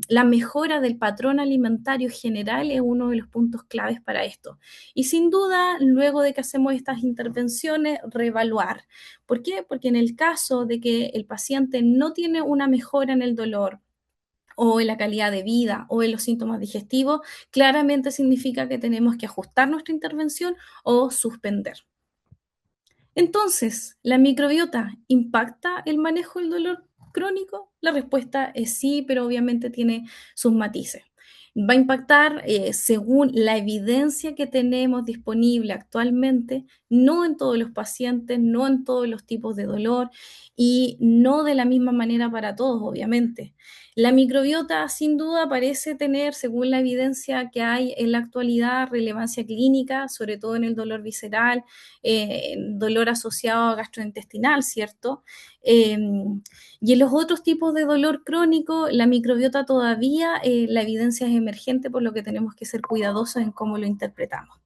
la mejora del patrón alimentario general es uno de los puntos claves para esto. Y sin duda, luego de que hacemos estas intervenciones, reevaluar. ¿Por qué? Porque en el caso de que el paciente no tiene una mejora en el dolor, o en la calidad de vida o en los síntomas digestivos, claramente significa que tenemos que ajustar nuestra intervención o suspender. Entonces, ¿la microbiota impacta el manejo del dolor crónico? La respuesta es sí, pero obviamente tiene sus matices. Va a impactar según la evidencia que tenemos disponible actualmente, no en todos los pacientes, no en todos los tipos de dolor y no de la misma manera para todos, obviamente. La microbiota sin duda parece tener, según la evidencia que hay en la actualidad, relevancia clínica, sobre todo en el dolor visceral, dolor asociado a gastrointestinal, ¿cierto? Eh, y en los otros tipos de dolor crónico, la microbiota todavía, la evidencia es emergente, por lo que tenemos que ser cuidadosos en cómo lo interpretamos.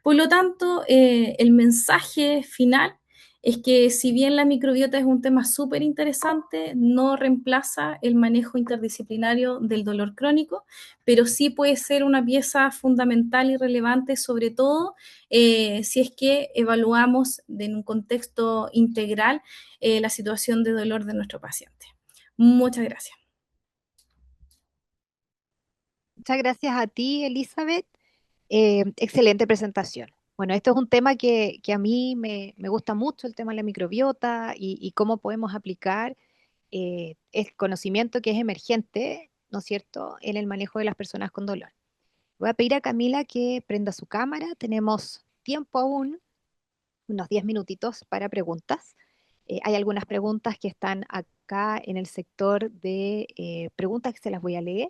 Por lo tanto, el mensaje final es que si bien la microbiota es un tema súper interesante, no reemplaza el manejo interdisciplinario del dolor crónico, pero sí puede ser una pieza fundamental y relevante, sobre todo si es que evaluamos en un contexto integral la situación de dolor de nuestro paciente. Muchas gracias. Muchas gracias a ti, Elizabeth. Excelente presentación. Bueno, esto es un tema que a mí me gusta mucho, el tema de la microbiota y cómo podemos aplicar el conocimiento que es emergente, ¿no es cierto?, en el manejo de las personas con dolor. Voy a pedir a Camila que prenda su cámara. Tenemos tiempo aún, unos 10 minutitos para preguntas. Hay algunas preguntas que están acá en el sector de preguntas que se las voy a leer.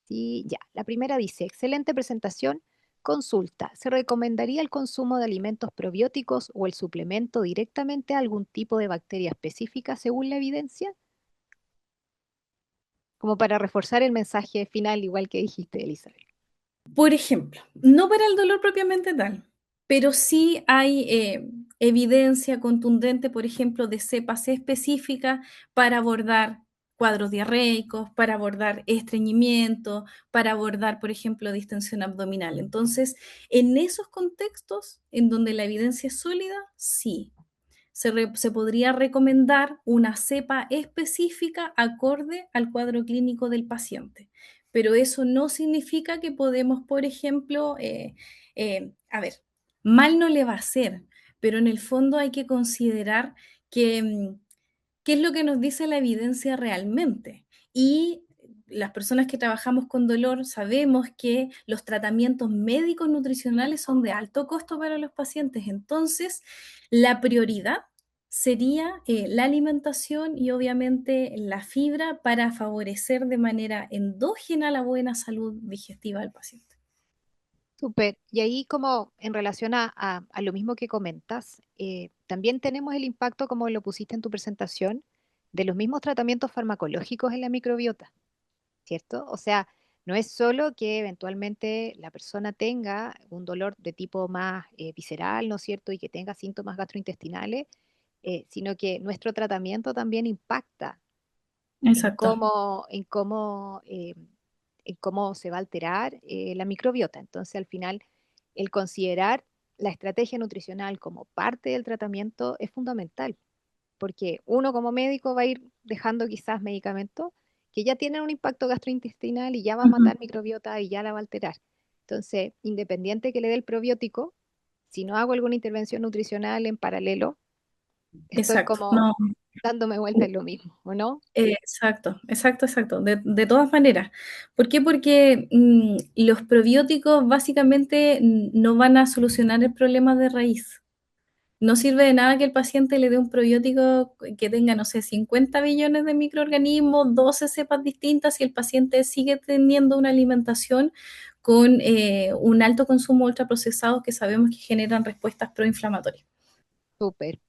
Sí, ya. La primera dice, excelente presentación. Consulta, ¿se recomendaría el consumo de alimentos probióticos o el suplemento directamente a algún tipo de bacteria específica según la evidencia? Como para reforzar el mensaje final, igual que dijiste, Elizabeth. Por ejemplo, no para el dolor propiamente tal, pero sí hay evidencia contundente, por ejemplo, de cepas específicas para abordar cuadros diarreicos, para abordar estreñimiento, para abordar, por ejemplo, distensión abdominal. Entonces, en esos contextos en donde la evidencia es sólida, sí, se podría recomendar una cepa específica acorde al cuadro clínico del paciente. Pero eso no significa que podemos, por ejemplo, a ver, mal no le va a hacer, pero en el fondo hay que considerar que, qué es lo que nos dice la evidencia realmente. Y las personas que trabajamos con dolor sabemos que los tratamientos médicos nutricionales son de alto costo para los pacientes. Entonces, la prioridad sería la alimentación y obviamente la fibra para favorecer de manera endógena la buena salud digestiva del paciente. Súper. Y ahí como en relación a lo mismo que comentas, también tenemos el impacto, como lo pusiste en tu presentación, de los mismos tratamientos farmacológicos en la microbiota, ¿cierto? O sea, no es solo que eventualmente la persona tenga un dolor de tipo más visceral, ¿no es cierto? Y que tenga síntomas gastrointestinales, sino que nuestro tratamiento también impacta Exacto. en cómo se va a alterar la microbiota. Entonces, al final, el considerar la estrategia nutricional como parte del tratamiento es fundamental, porque uno como médico va a ir dejando quizás medicamentos que ya tienen un impacto gastrointestinal y ya va a Ujú. matar microbiota y ya la va a alterar. Entonces, independiente que le dé el probiótico, si no hago alguna intervención nutricional en paralelo, estoy Exacto. como No. dándome vuelta en lo mismo, ¿o no? Exacto, exacto, exacto. De todas maneras. ¿Por qué? Porque los probióticos básicamente no van a solucionar el problema de raíz. No sirve de nada que el paciente le dé un probiótico que tenga, no sé, 50 billones de microorganismos, 12 cepas distintas, y el paciente sigue teniendo una alimentación con un alto consumo de ultraprocesados que sabemos que generan respuestas proinflamatorias. Súper.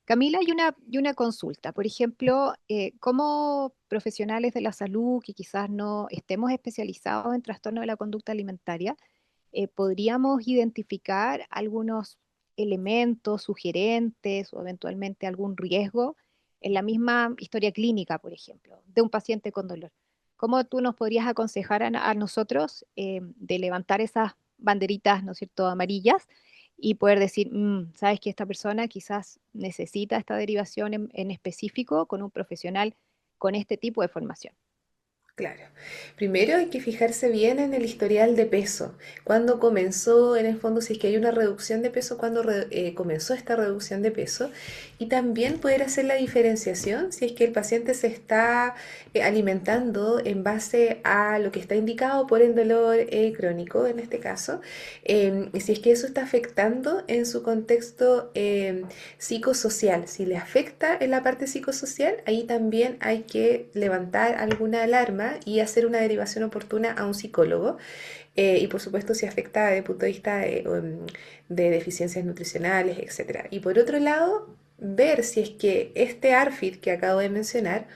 Camila, hay una consulta. Por ejemplo, como profesionales de la salud que quizás no estemos especializados en trastorno de la conducta alimentaria, podríamos identificar algunos elementos sugerentes o eventualmente algún riesgo en la misma historia clínica, por ejemplo, de un paciente con dolor. ¿Cómo tú nos podrías aconsejar a nosotros de levantar esas banderitas, ¿no es cierto?, amarillas y poder decir, sabes que esta persona quizás necesita esta derivación en específico con un profesional con este tipo de formación? Claro. Primero hay que fijarse bien en el historial de peso. Cuándo comenzó, en el fondo, si es que hay una reducción de peso, cuándo comenzó esta reducción de peso. Y también poder hacer la diferenciación si es que el paciente se está alimentando en base a lo que está indicado por el dolor crónico, en este caso. Y si es que eso está afectando en su contexto psicosocial. Si le afecta en la parte psicosocial, ahí también hay que levantar alguna alarma y hacer una derivación oportuna a un psicólogo. Y por supuesto si afecta desde el punto de vista de deficiencias nutricionales, etcétera. Y por otro lado, ver si es que este ARFID que acabo de mencionar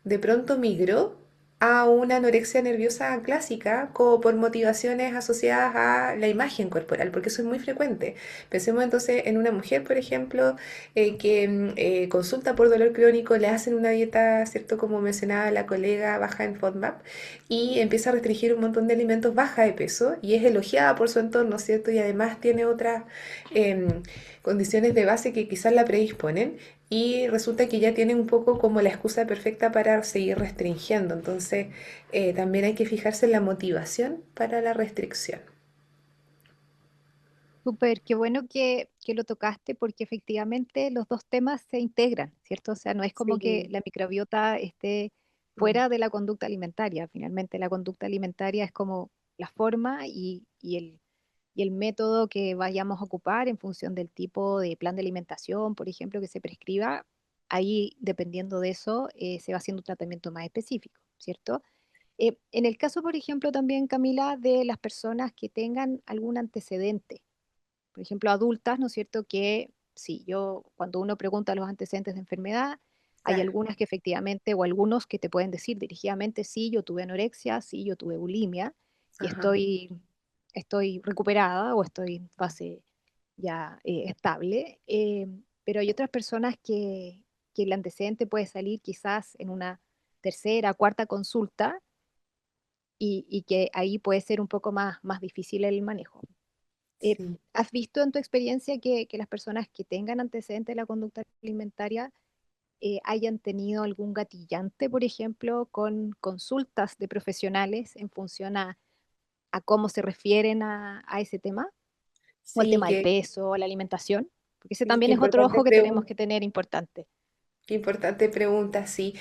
de pronto migró a una anorexia nerviosa clásica como por motivaciones asociadas a la imagen corporal, porque eso es muy frecuente. Pensemos entonces en una mujer, por ejemplo, que consulta por dolor crónico, le hacen una dieta, ¿cierto? Como mencionaba la colega, baja en FODMAP, y empieza a restringir un montón de alimentos, baja de peso, y es elogiada por su entorno, ¿cierto? Y además tiene otras condiciones de base que quizás la predisponen y resulta que ya tienen un poco como la excusa perfecta para seguir restringiendo. Entonces, también hay que fijarse en la motivación para la restricción. Súper, qué bueno que lo tocaste porque efectivamente los dos temas se integran, ¿cierto? O sea, no es como que Sí. la microbiota esté Mm. fuera de la conducta alimentaria. Finalmente, la conducta alimentaria es como la forma y el método que vayamos a ocupar en función del tipo de plan de alimentación, por ejemplo, que se prescriba. Ahí, dependiendo de eso, se va haciendo un tratamiento más específico, ¿cierto? En el caso, por ejemplo, también, Camila, de las personas que tengan algún antecedente, por ejemplo, adultas, ¿no es cierto? Que sí, cuando uno pregunta los antecedentes de enfermedad, hay Claro. algunas que efectivamente, o algunos que te pueden decir dirigidamente, sí, yo tuve anorexia, sí, yo tuve bulimia, y Ajá. estoy recuperada o estoy en fase ya estable. Pero hay otras personas que el antecedente puede salir quizás en una tercera, cuarta consulta, y que ahí puede ser un poco más difícil el manejo. Eh, Sí. ¿Has visto en tu experiencia que las personas que tengan antecedentes de la conducta alimentaria hayan tenido algún gatillante, por ejemplo, con consultas de profesionales en función a cómo se refieren a ese tema? ¿O al Sí, tema del peso, o la alimentación? Porque ese qué también es otro importante ojo que tenemos pregunta. que tener importante. Qué importante pregunta, sí.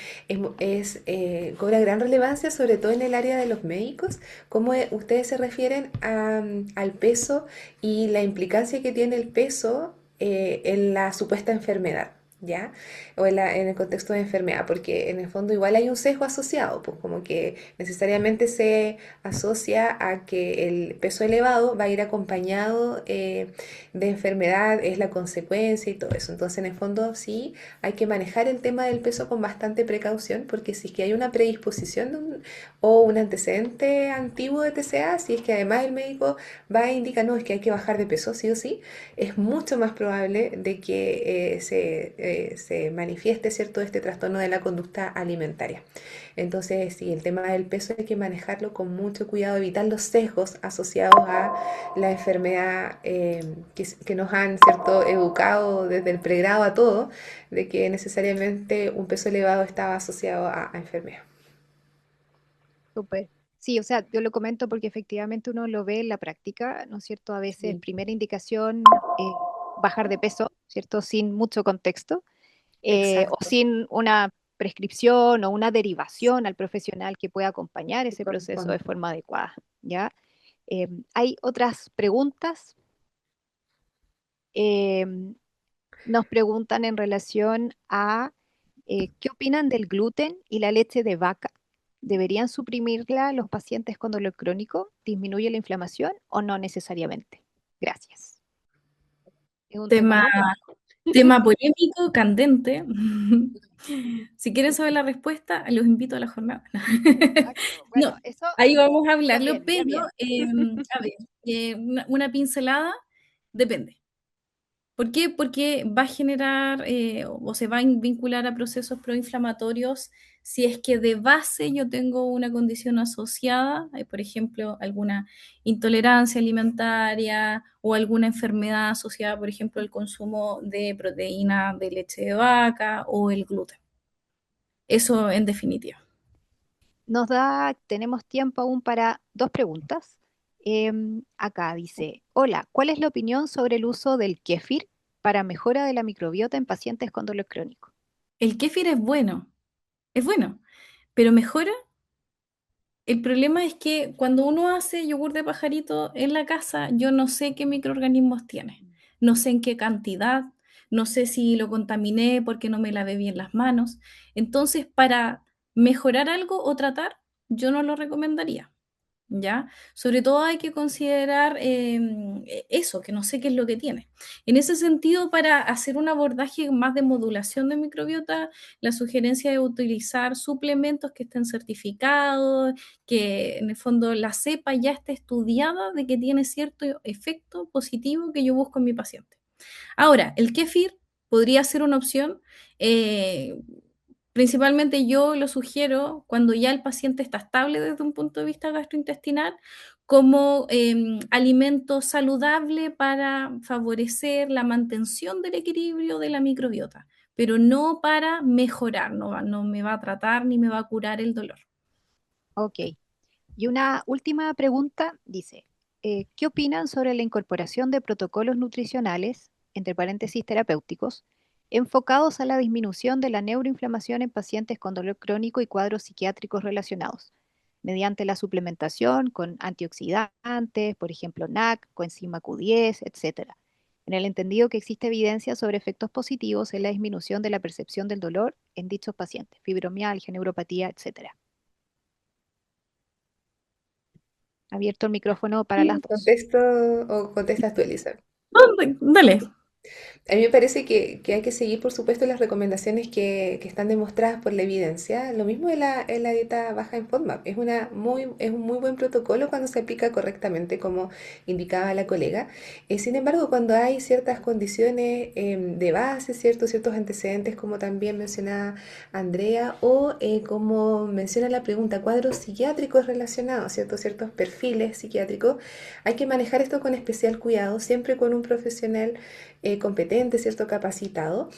Cobra gran relevancia, sobre todo en el área de los médicos, cómo ustedes se refieren al peso y la implicancia que tiene el peso en la supuesta enfermedad, ¿ya? O en el contexto de enfermedad, porque en el fondo igual hay un sesgo asociado, pues como que necesariamente se asocia a que el peso elevado va a ir acompañado de enfermedad, es la consecuencia y todo eso. Entonces, en el fondo, sí hay que manejar el tema del peso con bastante precaución porque si es que hay una predisposición o un antecedente antiguo de TCA, si es que además el médico va a indicar, no, es que hay que bajar de peso, sí o sí, es mucho más probable de que se manifieste, ¿cierto?, este trastorno de la conducta alimentaria. Entonces, sí, el tema del peso hay que manejarlo con mucho cuidado, evitar los sesgos asociados a la enfermedad que nos han, ¿cierto?, educado desde el pregrado a todo, de que necesariamente un peso elevado estaba asociado a enfermedad. Súper. Sí, o sea, yo lo comento porque efectivamente uno lo ve en la práctica, ¿no es cierto? A veces, Sí, primera indicación, bajar de peso, ¿cierto? Sin mucho contexto. o Exacto. sin una prescripción o una derivación al profesional que pueda acompañar Que ese proceso de corresponde. forma adecuada, ¿ya? Hay otras preguntas. Em, Nos preguntan en relación a qué opinan del gluten y la leche de vaca. ¿Deberían suprimirla los pacientes con dolor crónico? ¿Disminuye la inflamación o no necesariamente? Gracias. Es un tema Tema, polémico. tema polémico, candente. Si quieren saber la respuesta, los invito a la jornada. Exacto. Bueno, No, eso ahí vamos a ya hablarlo, viene, ya pero viene. a ver, una pincelada depende. ¿Por qué? Porque va a generar o se va a vincular a procesos proinflamatorios si es que de base yo tengo una condición asociada, por ejemplo, alguna intolerancia alimentaria o alguna enfermedad asociada, por ejemplo, al consumo de proteína de leche de vaca o el gluten. Eso en definitiva. Tenemos tiempo aún para dos preguntas. Acá dice, hola, ¿cuál es la opinión sobre el uso del kéfir para mejora de la microbiota en pacientes con dolor crónico? El kéfir es bueno, pero mejora. El problema es que cuando uno hace yogur de pajarito en la casa, yo no sé qué microorganismos tiene, no sé en qué cantidad, no sé si lo contaminé porque no me lavé bien las manos. Entonces, para mejorar algo o tratar, yo no lo recomendaría. ¿Ya? Sobre todo hay que considerar eso, que no sé qué es lo que tiene. En ese sentido, para hacer un abordaje más de modulación de microbiota, la sugerencia es utilizar suplementos que estén certificados, que en el fondo la cepa ya esté estudiada de que tiene cierto efecto positivo que yo busco en mi paciente. Ahora, el kéfir podría ser una opción. eh, Principalmente yo lo sugiero cuando ya el paciente está estable desde un punto de vista gastrointestinal como alimento saludable para favorecer la mantención del equilibrio de la microbiota, pero no para mejorar, no me va a tratar ni me va a curar el dolor. Ok. Y una última pregunta dice, ¿qué opinan sobre la incorporación de protocolos nutricionales, entre paréntesis terapéuticos, enfocados a la disminución de la neuroinflamación en pacientes con dolor crónico y cuadros psiquiátricos relacionados, mediante la suplementación con antioxidantes, por ejemplo, NAC, coenzima Q10, etcétera? En el entendido que existe evidencia sobre efectos positivos en la disminución de la percepción del dolor en dichos pacientes, fibromialgia, neuropatía, etcétera. Abierto el micrófono para las dos. ¿Contesto o contestas tú, Elisa? No, dale. A mí me parece que hay que seguir, por supuesto, las recomendaciones que están demostradas por la evidencia. Lo mismo en la dieta baja en FODMAP. Es un muy buen protocolo cuando se aplica correctamente, como indicaba la colega. Sin embargo, cuando hay ciertas condiciones de base, ciertos antecedentes, como también mencionaba Andrea, o como menciona la pregunta, cuadros psiquiátricos relacionados, ciertos perfiles psiquiátricos, hay que manejar esto con especial cuidado, siempre con un profesional competente, ¿cierto? Capacitado,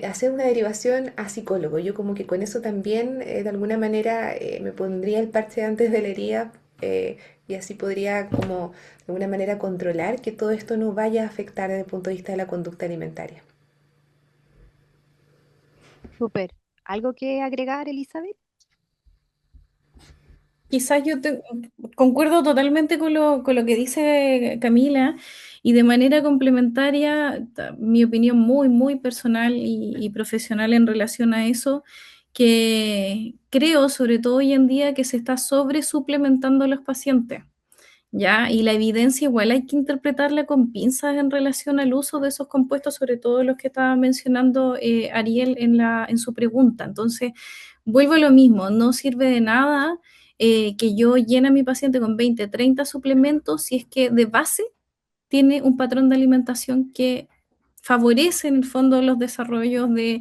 hacer una derivación a psicólogo. Yo como que con eso también, de alguna manera, me pondría el parche antes de la herida y así podría como de alguna manera controlar que todo esto no vaya a afectar desde el punto de vista de la conducta alimentaria. Súper. ¿Algo que agregar, Elizabeth? Quizás concuerdo totalmente con lo que dice Camila y de manera complementaria, mi opinión muy personal y profesional en relación a eso, que creo, sobre todo hoy en día, que se está sobre suplementando a los pacientes. ¿Ya? Y la evidencia igual hay que interpretarla con pinzas en relación al uso de esos compuestos, sobre todo los que estaba mencionando Ariel en su pregunta. Entonces, vuelvo a lo mismo, no sirve de nada que yo llene a mi paciente con 20, 30 suplementos si es que de base tiene un patrón de alimentación que favorece en el fondo los desarrollos de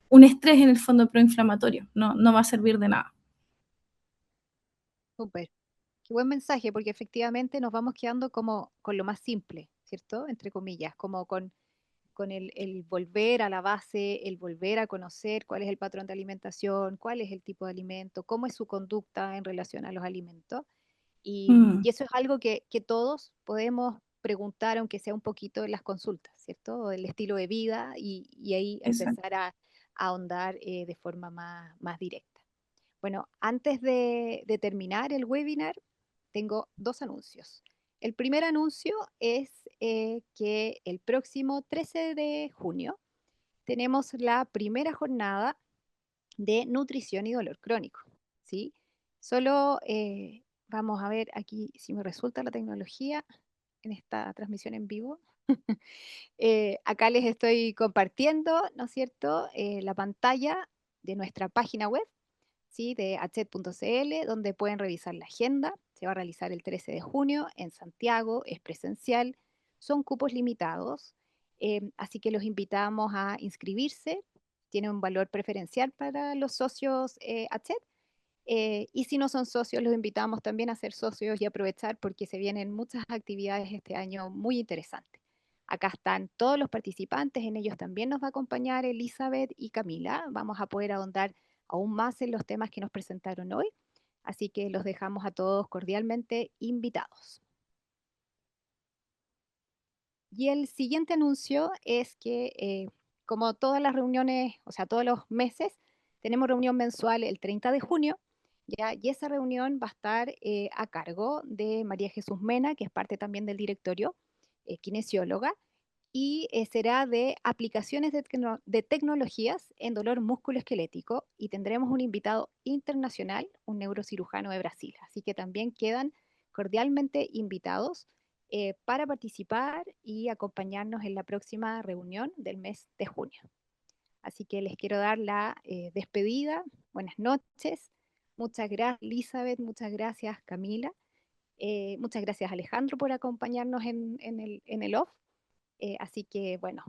un estrés en el fondo proinflamatorio. No va a servir de nada. Súper. Qué buen mensaje, porque efectivamente nos vamos quedando como con lo más simple, ¿cierto? Entre comillas, como con el volver a la base, el volver a conocer cuál es el patrón de alimentación, cuál es el tipo de alimento, cómo es su conducta en relación a los alimentos. Y Mm, eso es algo que todos podemos preguntar, aunque sea un poquito en las consultas, ¿cierto? El estilo de vida y ahí Exacto. empezar a ahondar de forma más directa. Bueno, antes de terminar el webinar, tengo dos anuncios. El primer anuncio es que el próximo 13 de junio tenemos la primera jornada de nutrición y dolor crónico, ¿sí? Solo vamos a ver aquí si me resulta la tecnología en esta transmisión en vivo. Acá les estoy compartiendo, ¿no es cierto?, la pantalla de nuestra página web, ¿sí?, de achet.cl, donde pueden revisar la agenda. Se va a realizar el 13 de junio en Santiago, es presencial, son cupos limitados, así que los invitamos a inscribirse. Tiene un valor preferencial para los socios Achet. Y si no son socios, los invitamos también a ser socios y aprovechar porque se vienen muchas actividades este año muy interesantes. Acá están todos los participantes, en ellos también nos va a acompañar Elizabeth y Camila. Vamos a poder ahondar aún más en los temas que nos presentaron hoy, así que los dejamos a todos cordialmente invitados. Y el siguiente anuncio es que, como todas las reuniones, o sea, todos los meses, tenemos reunión mensual el 30 de junio, ¿ya? Y esa reunión va a estar a cargo de María Jesús Mena, que es parte también del directorio, kinesióloga, y será de aplicaciones de tecnologías en dolor musculoesquelético, y tendremos un invitado internacional, un neurocirujano de Brasil. Así que también quedan cordialmente invitados para participar y acompañarnos en la próxima reunión del mes de junio. Así que les quiero dar la despedida. Buenas noches. Muchas gracias, Elizabeth. Muchas gracias, Camila. Muchas gracias, Alejandro, por acompañarnos en el off. Así que, bueno,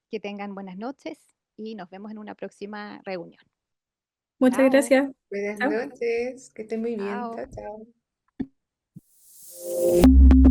que tengan buenas noches y nos vemos en una próxima reunión. Muchas Chao, gracias. Buenas Chao. noches, que estén muy bien. chao. Chao, chao.